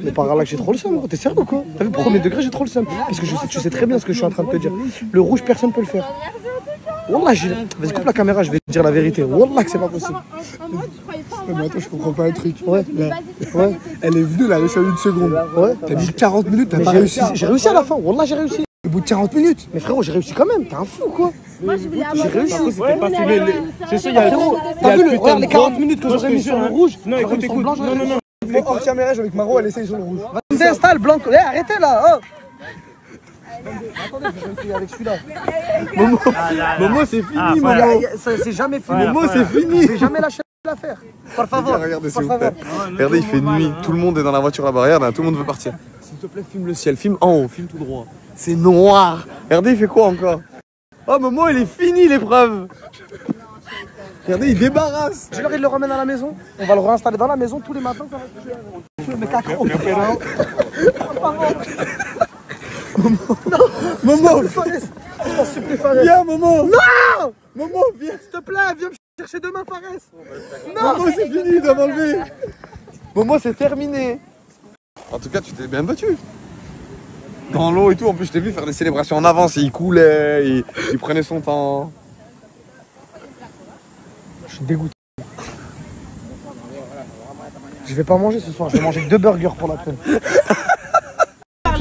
Mais par là que j'ai trop le seum, t'es sérieux ou quoi? T'as vu, premier degré, j'ai trop le seum. Parce que tu sais très bien ce que je suis en train de te dire. Le rouge, personne peut le faire. Wallah, vas-y, coupe la caméra, je vais te dire la vérité. Wallah que c'est pas possible. Mais attends, je comprends pas un truc. Ouais. Elle est venue, elle a réussi en 1 seconde. Ouais. T'as dit 40 minutes, t'as pas réussi. J'ai réussi à la fin, Wallah, j'ai réussi. Au bout de 40 minutes. Mais frérot, j'ai réussi quand même, t'es un fou quoi. J'ai réussi. C'était pas filmé. C'est sûr, il y a T'as vu, regarde les 40 minutes que j'aurais mis sur le rouge. Non, écoute. Non. Hors caméra, avec Maro, elle essaye sur le rouge. Vas-y, installe, blanc. Arrêtez là. Attendez, je vais essayer avec celui-là. Momo, c'est fini, Momo. C'est jamais fini. Momo, c'est fini. Je vais jamais lâcher l'affaire. Par favor. Regardez, s'il vous plaît. Regardez, il fait nuit. Tout le monde est dans la voiture là-bas. Regarde, tout le monde veut partir. S'il te plaît, filme le ciel. Filme en haut, filme tout droit. C'est noir. Regardez, il fait quoi encore? Oh, Momo, il est fini l'épreuve. Regardez, il débarrasse. Je leur il le ramène à la maison. On va le réinstaller dans la maison tous les matins. Mais accro. Momo, je t'en supplie, Fares. Viens, Momo. Non. Momo, viens. S'il te plaît, viens me chercher demain, Fares. Non, Momo, c'est fini, il doit m'enlever. Momo, c'est terminé. En tout cas, tu t'es bien battu. Dans l'eau et tout, en plus, je t'ai vu faire des célébrations en avance. Il coulait, il prenait son temps. Je suis dégoûté. Je vais pas manger ce soir, je vais manger que 2 burgers pour la peine.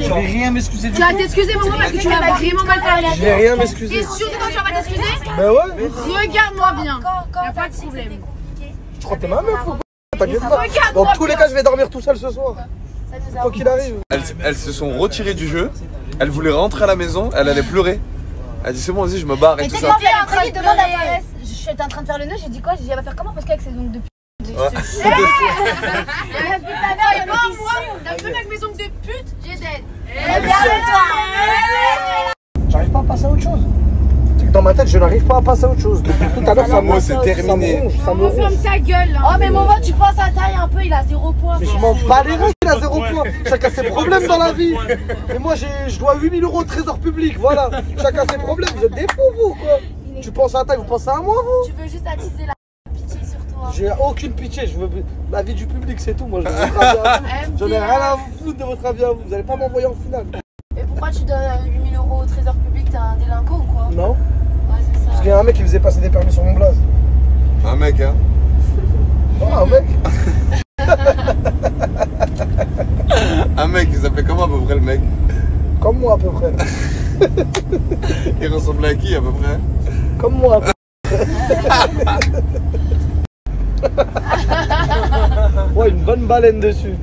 Je vais rien m'excuser du tout. Tu vas t'excuser, Momo, parce que tu m'as vraiment mal parlé. Je vais rien m'excuser. T'es sûr que tu vas pas t'excuser? Bah ouais. Regarde-moi bien. Y'a pas de problème. Je crois que t'es ma meuf ou quoi? T'inquiète pas. Dans tous les cas, je vais dormir tout seul ce soir. Quoi qu'il arrive. Elles se sont retirées du jeu. Elles voulaient rentrer à la maison. Elle allait pleurer. Elle dit c'est bon, vas-y, je me barre et tout ça. Je suis en train de faire le nœud, j'ai dit quoi? J'ai dit elle va faire comment? Parce qu'avec ses ongles de pute. Ouais. T'as vu avec mes ongles de pute? J'ai dead. J'arrive pas à passer à autre chose. C'est que dans ma tête, je n'arrive pas à passer à autre chose. Depuis tout à l'heure, ça me c'est terminé. Ça me ronge. Ferme ta gueule là. Oh, mais Momo, tu penses à taille un peu, il a 0 points. Mais je m'en bats les reins, il a 0 points. Chacun ses problèmes dans la vie. Et moi, je dois 8 000 € au trésor public. Voilà. Chacun ses problèmes. Vous êtes des fous, vous, quoi. Tu penses à taille, vous pensez à moi, vous? Tu veux juste attiser la pitié sur toi. J'ai aucune pitié. Je veux la vie du public, c'est tout. Moi, je veux votre avis à vous. J'en ai rien à foutre de votre avis à vous. Vous n'allez pas m'envoyer en finale. Et pourquoi tu donnes 8 000 € au trésor public? T'es un délinquant ou quoi? Non. Ouais, qu'il y a un mec qui faisait passer des permis sur mon blaze. Un mec, hein. Oh, un mec. Un mec, il s'appelait comment à peu près le mec? Comme moi à peu près. Il ressemblait à qui à peu près? Comme moi à peu près. Ouais, une bonne baleine dessus.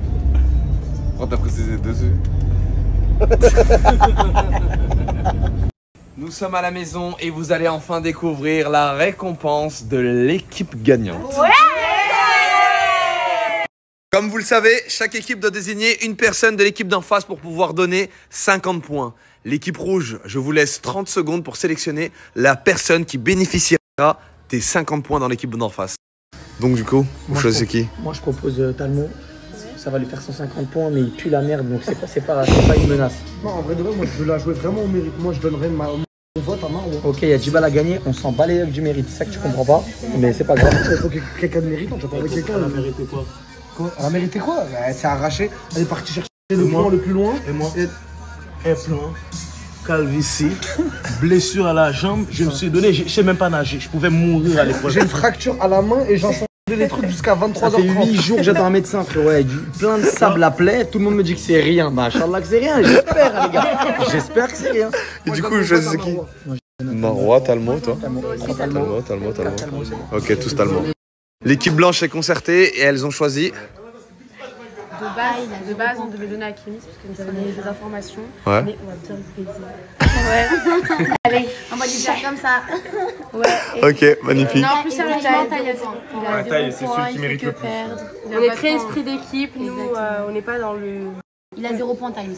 Oh, t'as précisé dessus. Nous sommes à la maison et vous allez enfin découvrir la récompense de l'équipe gagnante. Ouais. Comme vous le savez, chaque équipe doit désigner une personne de l'équipe d'en face pour pouvoir donner 50 points. L'équipe rouge, je vous laisse 30 secondes pour sélectionner la personne qui bénéficiera des 50 points dans l'équipe d'en face. Donc du coup, vous choisissez qui? Moi je propose Talmo. Ça va lui faire 150 points, mais il pue la merde, donc c'est pas une menace. Non, en vrai de vrai, moi je veux la jouer vraiment au mérite. Moi je donnerais mon vote à Marlon. Ok, il y a 10 balles à gagner, on s'en bat les yeux du mérite. C'est ça que tu comprends pas, mais c'est pas grave. Il faut que quelqu'un de méritant, tu vas pas avec quelqu'un. Elle a mérité quoi? Elle a mérité quoi? Elle s'est arrachée, elle est partie chercher le point le plus loin. Et moi implant, calvitie, blessure à la jambe, je me suis donné, je sais même pas nager, je pouvais mourir à l'époque. J'ai une fracture à la main et j'en sens des trucs jusqu'à 23h30. Ça fait 8 jours que j'attends un médecin, frérot. Ouais, plein de sable à plaie, tout le monde me dit que c'est rien. Bah, Inch'Allah que c'est rien, j'espère, les gars. J'espère que c'est rien. Et du coup, vous choisissez qui? Marois, Talmo, toi? Talmo. Ok, tous Talmo. L'équipe blanche est concertée et elles ont choisi. De base, on devait donner à Kémis parce que nous avons donné des informations. Ouais. Mais on va bien le baiser. Ouais. Allez, on va lui faire comme ça. Ouais. Ok, magnifique. Non, en plus, sérieusement, Taï, il a Taï, c'est 0 celui points, qui il mérite fait le que plus. perdre. On est très esprit d'équipe, nous, on n'est pas dans le... Il a 0 point taille.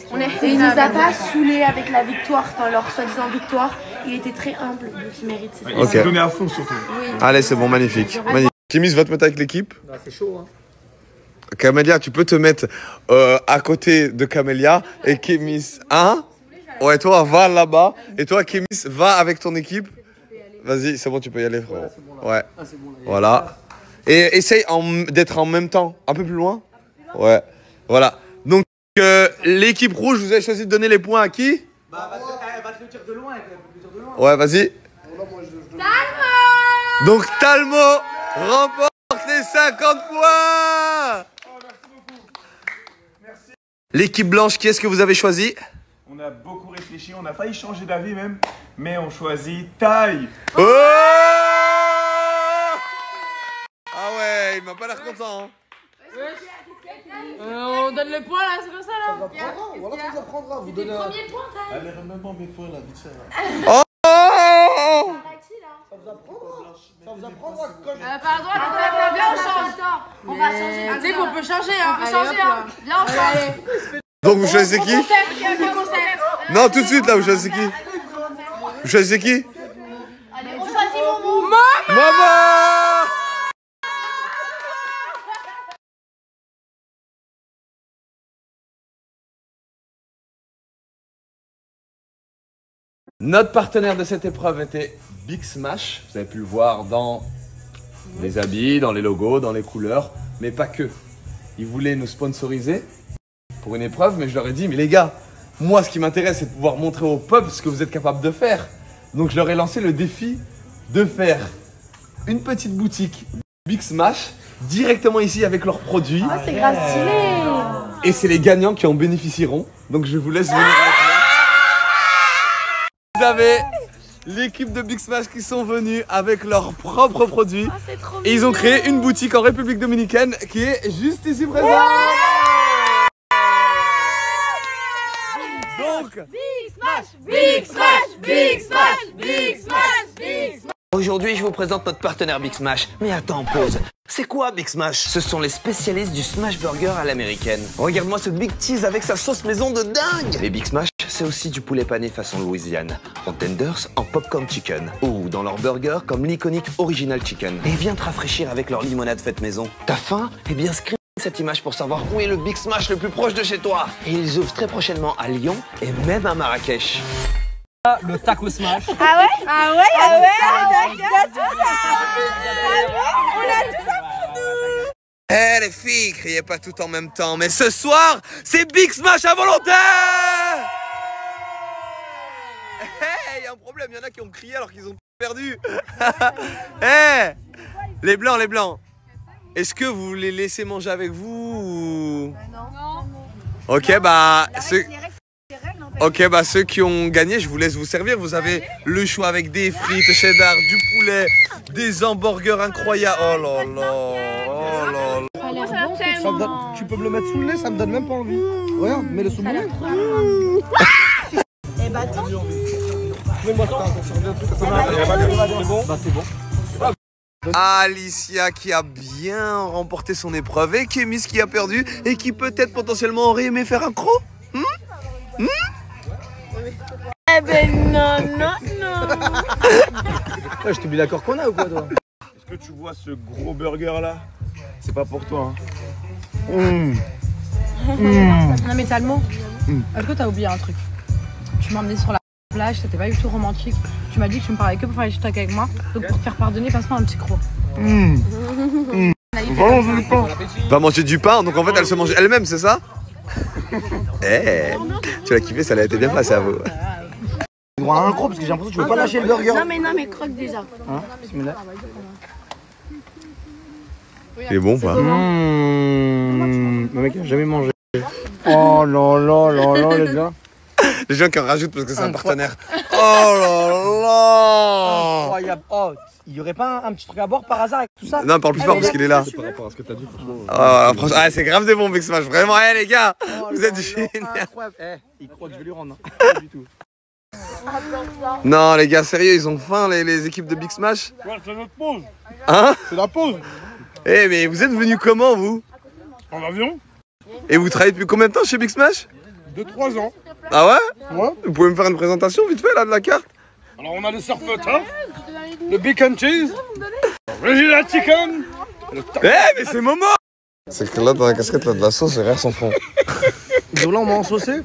Il nous a pas saoulés avec la victoire, enfin leur soi-disant victoire. Il était très humble, donc il mérite ses Il s'est donné à fond surtout. Oui. Allez, c'est bon, magnifique. Kémis va te mettre avec l'équipe. C'est chaud, hein. Camélia, tu peux te mettre à côté de Camélia et Kémis. Hein? Ouais, toi, va là-bas. Et toi, Kémis, va avec ton équipe. Vas-y, c'est bon, tu peux y aller, frérot. Ouais. Voilà. Et essaye d'être en même temps. Un peu plus loin. Ouais. Voilà. Donc, l'équipe rouge, vous avez choisi de donner les points à qui? Bah, elle va te le dire de loin. Ouais, vas-y. Donc, Talmo remporte les 50 points. L'équipe blanche, qui est-ce que vous avez choisi? On a beaucoup réfléchi, on a failli changer d'avis même, mais on choisit Taï. Oh! Ah ouais, il m'a pas l'air content. Hein. On donne le point là, c'est comme ça là. Voilà, ça vous apprendra. Vous donnez un Premier point, Taï. Allez, même pas bien fois là, vite fait. Oh! Ça vous apprendra quand je... Pardon, viens on change. On va changer. Tu sais qu'on peut changer, on peut changer. Viens on change. Donc vous choisissez qui? Non, tout de suite là, vous choisissez qui? Vous choisissez qui? Allez, on choisit Momo. Maman! Notre partenaire de cette épreuve était Big Smash. Vous avez pu le voir dans les habits, dans les logos, dans les couleurs, mais pas que. Ils voulaient nous sponsoriser pour une épreuve, mais je leur ai dit, mais les gars, moi ce qui m'intéresse c'est de pouvoir montrer au peuple ce que vous êtes capable de faire. Donc je leur ai lancé le défi de faire une petite boutique Big Smash directement ici avec leurs produits. Ah, c'est grave stylé. Et c'est les gagnants qui en bénéficieront. Donc je vous laisse venir avec moi. Vous avez l'équipe de Big Smash qui sont venus avec leurs propres produits. Et ils ont créé une boutique en République Dominicaine qui est juste ici présente. Donc, Big Smash, Big Smash, Big Smash, Big Smash, Big Smash. Aujourd'hui, je vous présente notre partenaire Big Smash. Mais attends, pause. C'est quoi Big Smash? Ce sont les spécialistes du Smash Burger à l'américaine. Regarde-moi ce Big Cheese avec sa sauce maison de dingue. Les Big Smash, c'est aussi du poulet pané façon Louisiane, en tenders, en popcorn chicken, ou dans leur burger comme l'iconique Original Chicken. Et viens te rafraîchir avec leur limonade faite maison. T'as faim? Eh bien, screen cette image pour savoir où est le Big Smash le plus proche de chez toi. Et ils ouvrent très prochainement à Lyon et même à Marrakech. Le taco smash. Ah ouais? Ah ouais, ah ouais. On a tout ça. On a tout ça pour nous. Eh les filles, criez pas tout en même temps, mais ce soir, c'est Big Smash à volonté. Il y a un problème, il y en a qui ont crié alors qu'ils ont Perdu. Eh, les blancs, les blancs. Est-ce que vous les laissez manger avec vous ou... Non. Ok, bah ceux qui ont gagné, je vous laisse vous servir. Vous avez le choix avec des frites, cheddar, du poulet, des hamburgers incroyables. Oh là là, oh là là. Tu peux me le mettre sous le nez, ça me donne même pas envie. Regarde, mets-le sous le nez. Eh bah attends. C'est bon. Alicia qui a bien remporté son épreuve et Kémis qui a perdu et qui peut-être potentiellement aurait aimé faire un croc. Eh ben non. Ouais, je t'oublie l'accord qu'on a ou quoi toi? Est-ce que tu vois ce gros burger là? C'est pas pour toi. Non mais Talmo, est-ce que t'as oublié un truc? Tu m'as emmené sur la plage, c'était pas du tout romantique. Tu m'as dit que tu me parlais que pour faire les trucs avec moi. Donc pour te faire pardonner, passe-moi un petit croc. Va manger du pain, donc en fait elle se mange elle-même, c'est ça? Eh, tu l'as kiffé, ça l'a été bien passé à vous. On a un croc parce que j'ai l'impression que tu veux pas lâcher le burger. Non mais croque déjà. Hein? Bismillah. Il est bon, quoi. Le mec a jamais mangé. Oh là là là là les gars. Les gens qui en rajoutent parce que c'est un partenaire. Oh là là. Incroyable. Oh, il y aurait pas un petit truc à boire par hasard avec tout ça? Non, parle plus fort parce qu'il est là. Par rapport à ce que t'as dit, franchement. Ah, c'est grave des bons Big Smash. Vraiment, les gars, vous êtes géniaux. Incroyable. Il croit que je vais lui rendre. Pas du tout. Non, les gars, sérieux, ils ont faim, les équipes de Big Smash. Ouais, c'est notre pause. Hein? C'est la pause. Eh, mais vous êtes venus comment, vous? En avion. Et vous travaillez depuis combien de temps chez Big Smash? 2-3 ans. Ah ouais? Ouais. Vous pouvez me faire une présentation vite fait, là, de la carte? Alors on a le surf tough, le bacon cheese, original chicken. Eh, mais c'est Momo! C'est que là, dans la casquette, là, de la sauce, c'est rire sans fond. Donc là, on m'a ensaucé.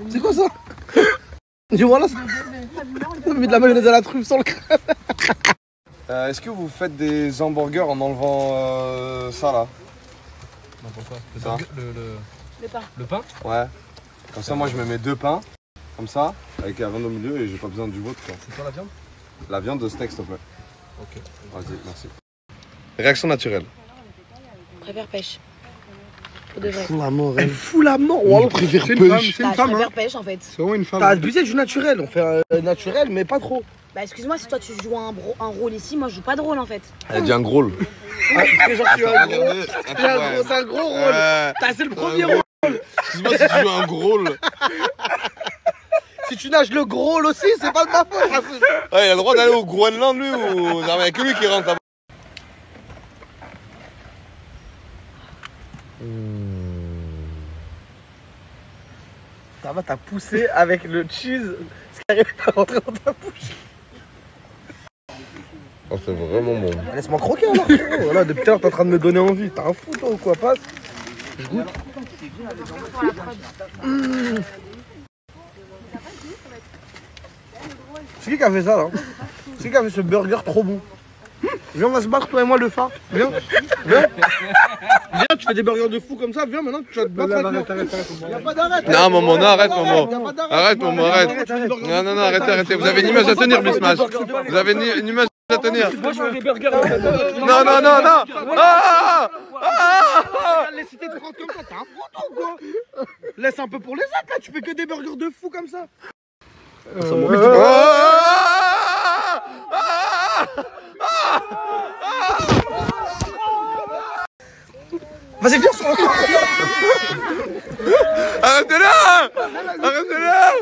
C'est quoi ça? Dis-moi là, on met de la mayonnaise à la truffe sans le crème. Est-ce que vous faites des hamburgers en enlevant ça, là? Non, pourquoi? Le pain. Ouais. Comme ça, moi, je me mets 2 pains, comme ça, avec la viande au milieu et j'ai pas besoin du vôtre, quoi. C'est quoi la viande? La viande de steak, s'il te plaît. Ok. Vas-y, merci. Réaction naturelle. Préfère pêche. Pour de vrai. Fous la mort, elle fout la mort. Oh, préfère C'est une femme, pêche. c'est une femme. Je Hein. préfère pêche en fait. C'est vraiment une femme. T'as abusé du naturel. On fait naturel, mais pas trop. Bah excuse-moi, si toi tu joues un rôle ici, moi je joue pas de rôle en fait. Elle a dit un gros rôle. Ah, genre, tu as un gros. C'est un gros rôle. C'est le premier rôle. Excuse-moi si tu joues un gros rôle. Si tu nages le gros rôle aussi, c'est pas de ma faute. Ouais, il a le droit d'aller au Groenland, lui, ou. Non, mais il y a que lui qui rentre là-bas. Ça va, t'as poussé avec le cheese. Ce qui arrive à rentrer dans ta bouche. Oh, c'est vraiment bon. Laisse-moi croquer alors. Voilà, depuis tout à l'heure, t'es en train de me donner envie. T'as un fou, toi, ou quoi? Passe. Je goûte. C'est qui a fait ça là? C'est qui a fait ce burger trop bon? Viens, on va se battre toi et moi le phare. Viens. Viens, tu fais des burgers de fou comme ça. Viens maintenant, tu vas te battre avec moi. Y'a pas d'arrêt. Non, maman, non, arrête, maman. Arrête, maman, arrête. Non, non, non, arrêtez, arrêtez. Vous avez une image à tenir, Big Smash. Vous avez une image à tenir. Moi je veux des burgers. Non, non, non, non. Laisse tes 30 comme ça, t'as un photo ou quoi? Laisse un peu pour les autres là, tu fais que des burgers de fou comme ça. Vas-y, viens sur Arrêtez-la! Arrêtez-la!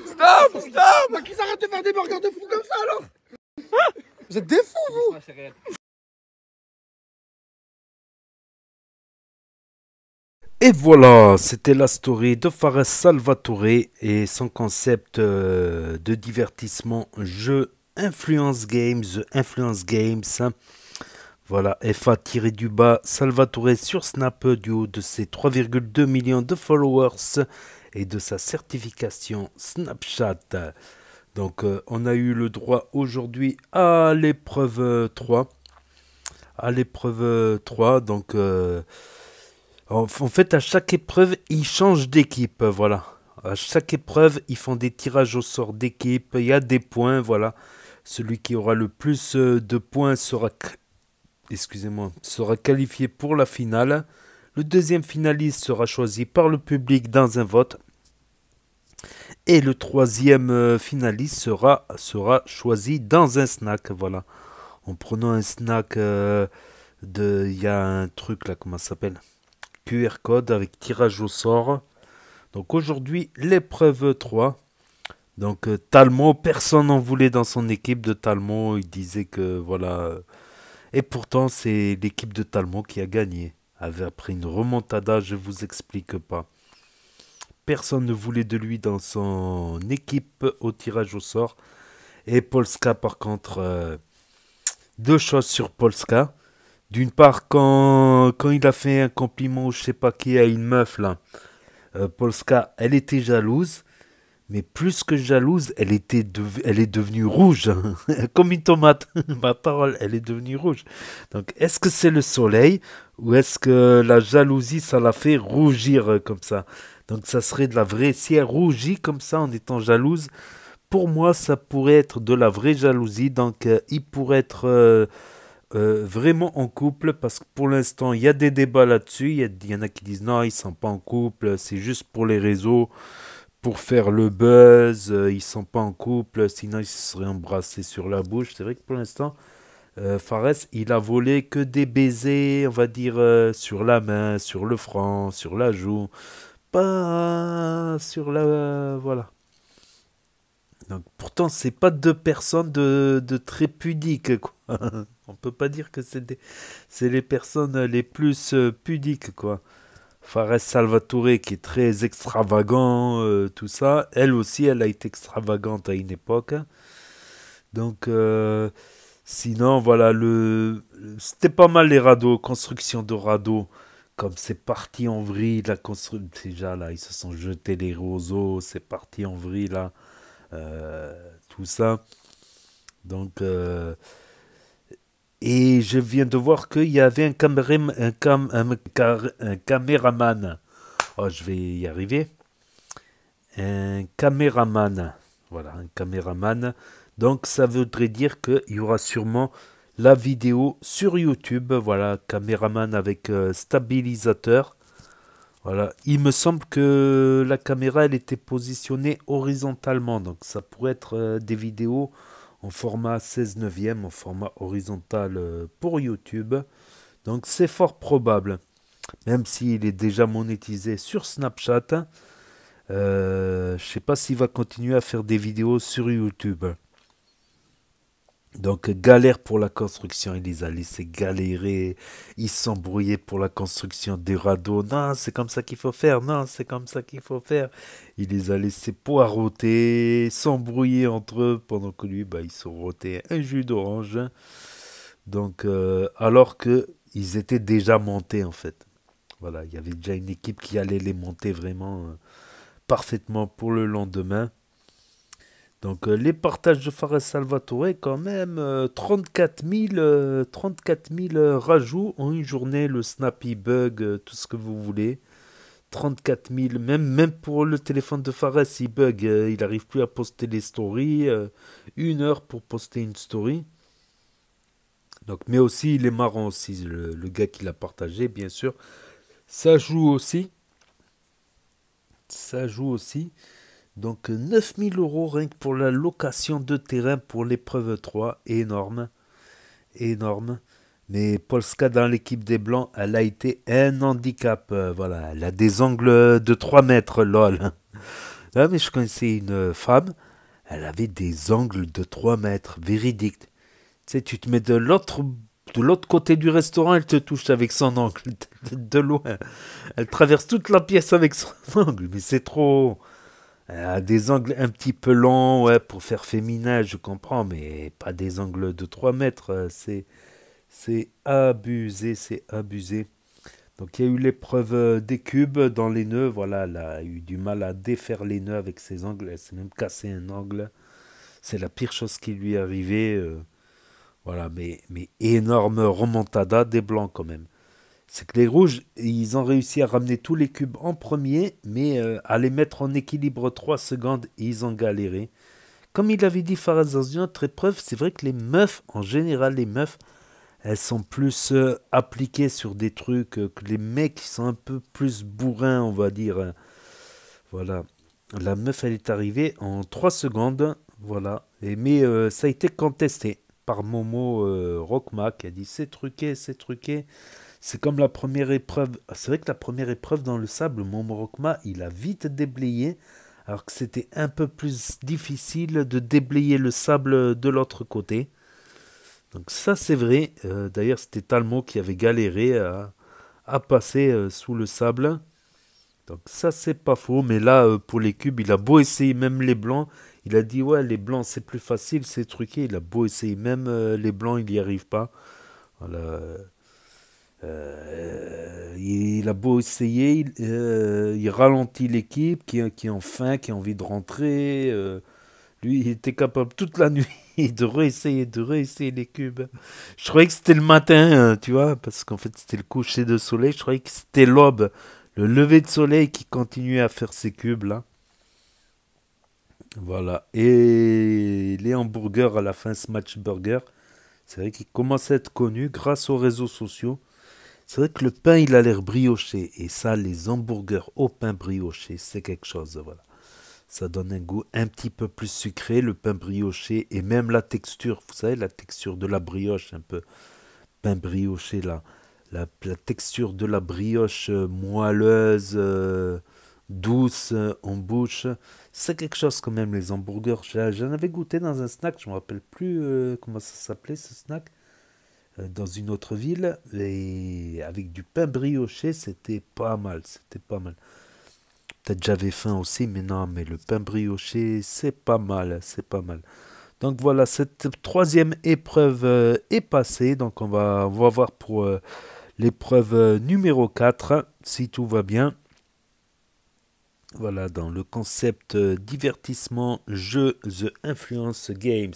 Stop! Stop! Mais qui s'arrête de faire des burgers de fou comme ça alors? Vous êtes des fous vous! Et voilà, c'était la story de Fares Salvatore et son concept de divertissement jeu Influence Games, Voilà, FA-du-bas Salvatore sur Snap du haut de ses 3,2 millions de followers et de sa certification Snapchat. Donc on a eu le droit aujourd'hui à l'épreuve 3. Donc en fait à chaque épreuve il change d'équipe, voilà. À chaque épreuve, ils font des tirages au sort d'équipe. Il y a des points, voilà. Celui qui aura le plus de points sera, sera qualifié pour la finale. Le deuxième finaliste sera choisi par le public dans un vote. Et le troisième finaliste sera choisi dans un snack, voilà. En prenant un snack il y a un truc là, comment ça s'appelle? QR code avec tirage au sort. Donc aujourd'hui, l'épreuve 3. Donc Talmot, personne n'en voulait dans son équipe de Talmot. Il disait que voilà. Et pourtant, c'est l'équipe de Talmot qui a gagné. Après une remontada, je vous explique pas. Personne ne voulait de lui dans son équipe au tirage au sort. Et Polska, par contre, deux choses sur Polska. D'une part, quand il a fait un compliment ou je sais pas qui à une meuf là, Polska, elle était jalouse. Mais plus que jalouse, elle est devenue rouge, comme une tomate. Ma parole, elle est devenue rouge. Donc, est-ce que c'est le soleil ou est-ce que la jalousie, ça l'a fait rougir comme ça? Donc, ça serait de la vraie. Si elle rougit comme ça en étant jalouse, pour moi, ça pourrait être de la vraie jalousie. Donc, il pourrait être vraiment en couple parce que pour l'instant, il y a des débats là-dessus. Il y en a qui disent non, ils ne sont pas en couple, c'est juste pour les réseaux. Pour faire le buzz, ils sont pas en couple, sinon ils se seraient embrassés sur la bouche. C'est vrai que pour l'instant, Fares, il a volé que des baisers, on va dire, sur la main, sur le front, sur la joue, pas sur la... voilà. Donc pourtant, c'est pas deux personnes de très pudiques, quoi. On peut pas dire que c'est les personnes les plus pudiques, quoi. Fares Salvatore qui est très extravagant, tout ça. Elle aussi, elle a été extravagante à une époque. Donc, sinon, voilà, c'était pas mal les radeaux, construction de radeaux. Comme c'est parti en vrille, la construction, déjà là, ils se sont jetés les roseaux, c'est parti en vrille là, tout ça. Donc, et je viens de voir qu'il y avait un caméraman. Oh, je vais y arriver. Un caméraman. Voilà, un caméraman. Donc, ça voudrait dire qu'il y aura sûrement la vidéo sur YouTube. Voilà, caméraman avec stabilisateur. Voilà, il me semble que la caméra, elle était positionnée horizontalement. Donc, ça pourrait être des vidéos en format 16 neuvième, en format horizontal pour YouTube. Donc c'est fort probable, même s'il est déjà monétisé sur Snapchat. Je ne sais pas s'il va continuer à faire des vidéos sur YouTube. Donc galère pour la construction, il les a laissés galérer, ils s'embrouillaient pour la construction des radeaux. Non, c'est comme ça qu'il faut faire, non, c'est comme ça qu'il faut faire. Il les a laissés poireauter, s'embrouiller entre eux, pendant que lui, il se rotait un jus d'orange. Donc, alors qu'ils étaient déjà montés en fait. Voilà, il y avait déjà une équipe qui allait les monter vraiment parfaitement pour le lendemain. Donc les partages de Fares Salvatore, quand même, 34 000 rajouts en une journée, le Snappy Bug, tout ce que vous voulez. 34 000, même pour le téléphone de Fares, il bug, il n'arrive plus à poster les stories, 1 heure pour poster une story. Donc, mais aussi, il est marrant aussi, le gars qui l'a partagé, bien sûr. Ça joue aussi. Ça joue aussi. Donc 9 000 € rien que pour la location de terrain pour l'épreuve 3. Énorme. Énorme. Mais Polska dans l'équipe des Blancs, elle a été un handicap. Voilà, elle a des angles de 3 mètres, lol. Ah, mais je connaissais une femme, elle avait des angles de 3 mètres, véridique. Tu sais, tu te mets de l'autre côté du restaurant, elle te touche avec son angle, de loin. Elle traverse toute la pièce avec son angle, mais c'est trop... Elle a des angles un petit peu longs, ouais, pour faire féminin, je comprends, mais pas des angles de 3 mètres. C'est abusé, c'est abusé. Donc il y a eu l'épreuve des cubes dans les nœuds. Voilà, elle a eu du mal à défaire les nœuds avec ses angles. Elle s'est même cassé un angle. C'est la pire chose qui lui est arrivée. Voilà, mais énorme remontada des Blancs quand même. C'est que les rouges, ils ont réussi à ramener tous les cubes en premier, mais à les mettre en équilibre 3 secondes, ils ont galéré. Comme il avait dit Faraz dans une autre épreuve, c'est vrai que les meufs, en général, les meufs, elles sont plus appliquées sur des trucs que les mecs qui sont un peu plus bourrins, on va dire. Voilà. La meuf, elle est arrivée en 3 secondes. Voilà. Mais ça a été contesté par Momo Rockma qui a dit c'est truqué, c'est truqué. C'est comme la première épreuve. C'est vrai que la première épreuve dans le sable, Momo Rockma, il a vite déblayé. Alors que c'était un peu plus difficile de déblayer le sable de l'autre côté. Donc ça c'est vrai. D'ailleurs c'était Talmo qui avait galéré à passer sous le sable. Donc ça c'est pas faux. Mais là pour les cubes il a beau essayer même les blancs. Il a dit ouais les blancs c'est plus facile, c'est truqué. Il a beau essayer même les blancs il n'y arrive pas. Voilà. Il a beau essayer, il ralentit l'équipe qui en faim, qui a envie de rentrer. Lui, il était capable toute la nuit de réessayer les cubes. Je croyais que c'était le matin, tu vois, parce qu'en fait c'était le coucher de soleil. Je croyais que c'était l'aube, le lever de soleil qui continuait à faire ces cubes là. Voilà. Et les hamburgers à la fin, Smash Burger, c'est vrai qu'ils commencent à être connus grâce aux réseaux sociaux. C'est vrai que le pain, il a l'air brioché. Et ça, les hamburgers au pain brioché, c'est quelque chose. Voilà. Ça donne un goût un petit peu plus sucré, le pain brioché. Et même la texture, vous savez, la texture de la brioche, un peu pain brioché, là. La texture de la brioche moelleuse, douce en bouche. C'est quelque chose quand même, les hamburgers. J'en avais goûté dans un snack, je ne me rappelle plus comment ça s'appelait, ce snack. Dans une autre ville et avec du pain brioché, c'était pas mal, Peut-être j'avais faim aussi, mais non, mais le pain brioché, c'est pas mal. Donc voilà, cette troisième épreuve est passée, donc on va voir pour l'épreuve numéro 4, si tout va bien. Voilà, dans le concept divertissement jeu The Influence Games.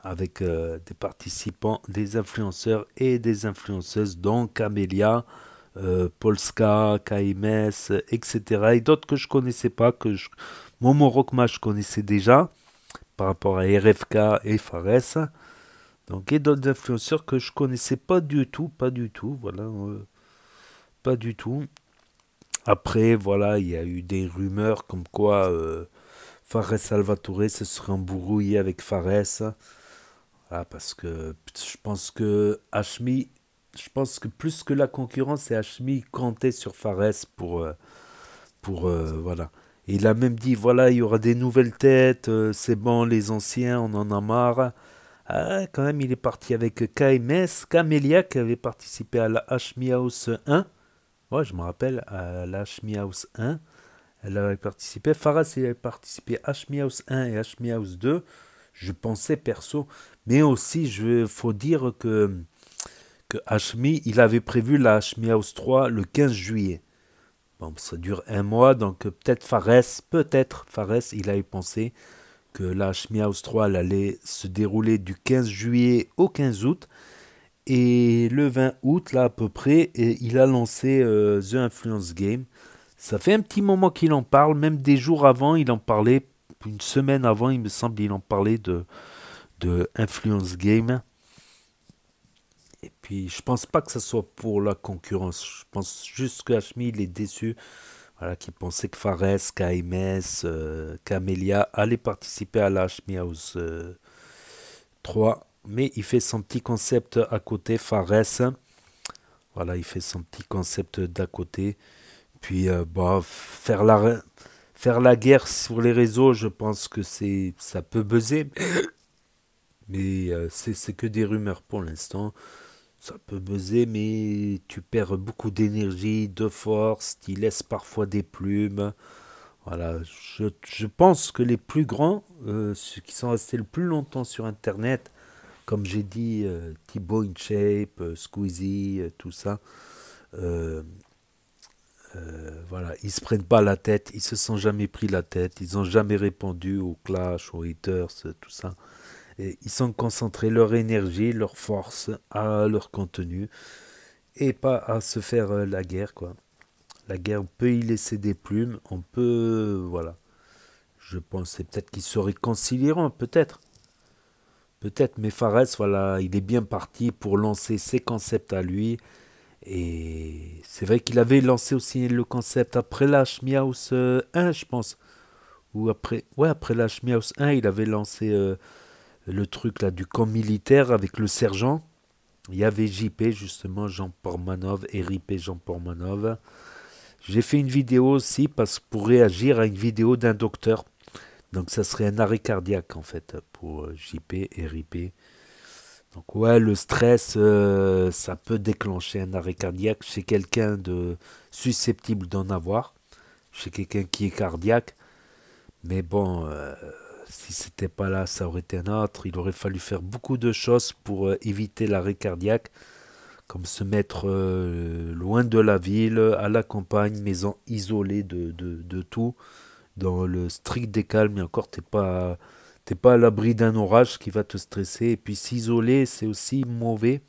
Avec des participants, des influenceurs et des influenceuses, dont Camélia, Polska, KMS, etc. Et d'autres que je ne connaissais pas, Momo Rockma je connaissais déjà, par rapport à RFK et Fares. Donc, et d'autres influenceurs que je ne connaissais pas du tout, voilà, pas du tout. Après, voilà, il y a eu des rumeurs comme quoi Fares Salvatore se serait embrouillé avec Fares. Ah, parce que je pense que plus que la concurrence, et Hashmi comptait sur Fares pour voilà. Et il a même dit voilà, il y aura des nouvelles têtes, c'est bon, les anciens, on en a marre. Ah, quand même, il est parti avec KMS, Camélia qui avait participé à la Hashmi House 1. Ouais, je me rappelle, à la Hashmi House 1. Elle avait participé. Faras, il avait participé à Hashmi House 1 et Hashmi House 2. Je pensais perso, mais aussi il faut dire que Hashmi, il avait prévu la Hashmi House 3 le 15 juillet. Bon, ça dure un mois, donc peut-être Fares, il avait pensé que la Hashmi House 3 elle allait se dérouler du 15 juillet au 15 août. Et le 20 août, là à peu près, il a lancé The Influence Game. Ça fait un petit moment qu'il en parle, même des jours avant, il en parlait. Une semaine avant, il me semble, il en parlait de Influence Game. Et puis, je pense pas que ce soit pour la concurrence. Je pense juste que Hashmi, il est déçu. Voilà, qu'il pensait que Fares, KMS, Camélia allaient participer à la Hashmi House 3. Mais il fait son petit concept à côté, Fares. Voilà, il fait son petit concept d'à côté. Puis, faire la guerre sur les réseaux, je pense que ça peut buzzer. Mais c'est que des rumeurs pour l'instant. Ça peut buzzer, mais tu perds beaucoup d'énergie, de force. Tu laisses parfois des plumes. Voilà, je pense que les plus grands, ceux qui sont restés le plus longtemps sur Internet, comme j'ai dit, Thibaut InShape, Squeezie, tout ça, voilà, ils se prennent pas la tête, ils se sont jamais pris la tête, ils ont jamais répondu aux clash, aux haters, tout ça. Et ils sont concentrés leur énergie, leur force à leur contenu. et pas à se faire la guerre, quoi. La guerre, on peut y laisser des plumes, on peut, voilà. Je pensais peut-être qu'ils se réconcilieront, peut-être. Peut-être, mais Fares, voilà, il est bien parti pour lancer ses concepts à lui. Et c'est vrai qu'il avait lancé aussi le concept après la Schmiaus 1, je pense. Ou après, ouais, après la Schmiaus 1, il avait lancé le truc là du camp militaire avec le sergent. Il y avait JP, justement, Jean Portmanov, et RIP Jean Portmanov. J'ai fait une vidéo aussi pour réagir à une vidéo d'un docteur. Donc ça serait un arrêt cardiaque en fait pour JP et RIP. Donc ouais, le stress, ça peut déclencher un arrêt cardiaque chez quelqu'un de susceptible d'en avoir. Chez quelqu'un qui est cardiaque. Mais bon, si c'était pas là, ça aurait été un autre. Il aurait fallu faire beaucoup de choses pour éviter l'arrêt cardiaque. Comme se mettre loin de la ville, à la campagne, maison isolée de tout. Dans le strict décalme, et encore, t'es pas à l'abri d'un orage qui va te stresser. Et puis s'isoler, c'est aussi mauvais.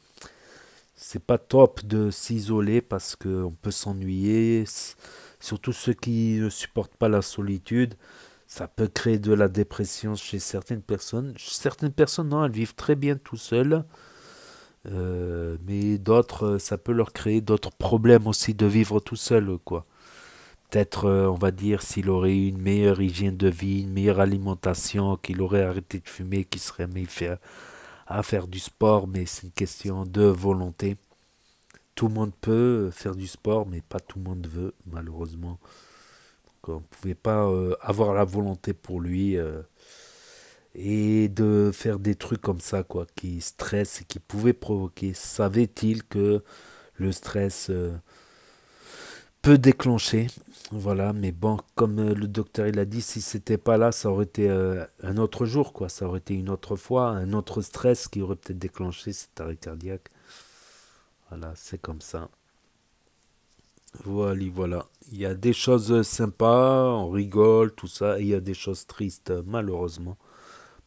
C'est pas top de s'isoler parce qu'on peut s'ennuyer. Surtout ceux qui ne supportent pas la solitude. Ça peut créer de la dépression chez certaines personnes. Certaines personnes, non, elles vivent très bien tout seules. Mais d'autres, ça peut leur créer d'autres problèmes aussi de vivre tout seul, quoi. Peut-être, on va dire, s'il aurait eu une meilleure hygiène de vie, une meilleure alimentation, qu'il aurait arrêté de fumer, qu'il serait mis à faire du sport, mais c'est une question de volonté. Tout le monde peut faire du sport, mais pas tout le monde veut, malheureusement. Donc, on ne pouvait pas avoir la volonté pour lui et de faire des trucs comme ça, quoi, qui stressent et qui pouvaient provoquer. Savait-il que le stress peut déclencher, voilà, mais bon, comme le docteur il a dit, si c'était pas là, ça aurait été un autre jour, quoi, ça aurait été une autre fois, un autre stress qui aurait peut-être déclenché cet arrêt cardiaque. Voilà, c'est comme ça. Voilà. Il y a des choses sympas, on rigole, tout ça, et il y a des choses tristes, malheureusement.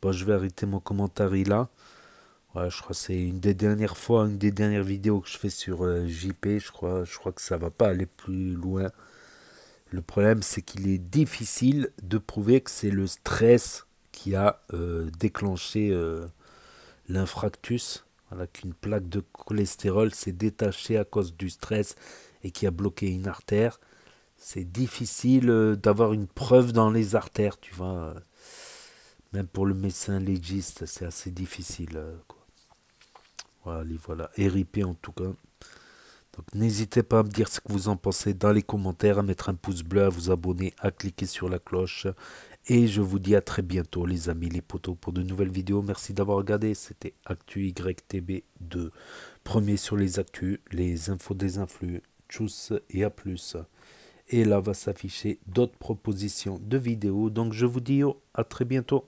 Bon, je vais arrêter mon commentaire là. Ouais, je crois que c'est une des dernières fois, une des dernières vidéos que je fais sur JP. Je crois que ça va pas aller plus loin. Le problème, c'est qu'il est difficile de prouver que c'est le stress qui a déclenché l'infarctus. Voilà, qu'une plaque de cholestérol s'est détachée à cause du stress et qui a bloqué une artère. C'est difficile d'avoir une preuve dans les artères, tu vois. Même pour le médecin légiste, c'est assez difficile, quoi. Voilà. Et RIP en tout cas. Donc n'hésitez pas à me dire ce que vous en pensez dans les commentaires, à mettre un pouce bleu, à vous abonner, à cliquer sur la cloche. Et je vous dis à très bientôt les amis, les potos, pour de nouvelles vidéos. Merci d'avoir regardé. C'était Actu YTB2. Premier sur les actus, les infos des influx. Tchuss et à plus. Et là va s'afficher d'autres propositions de vidéos. Donc je vous dis à très bientôt.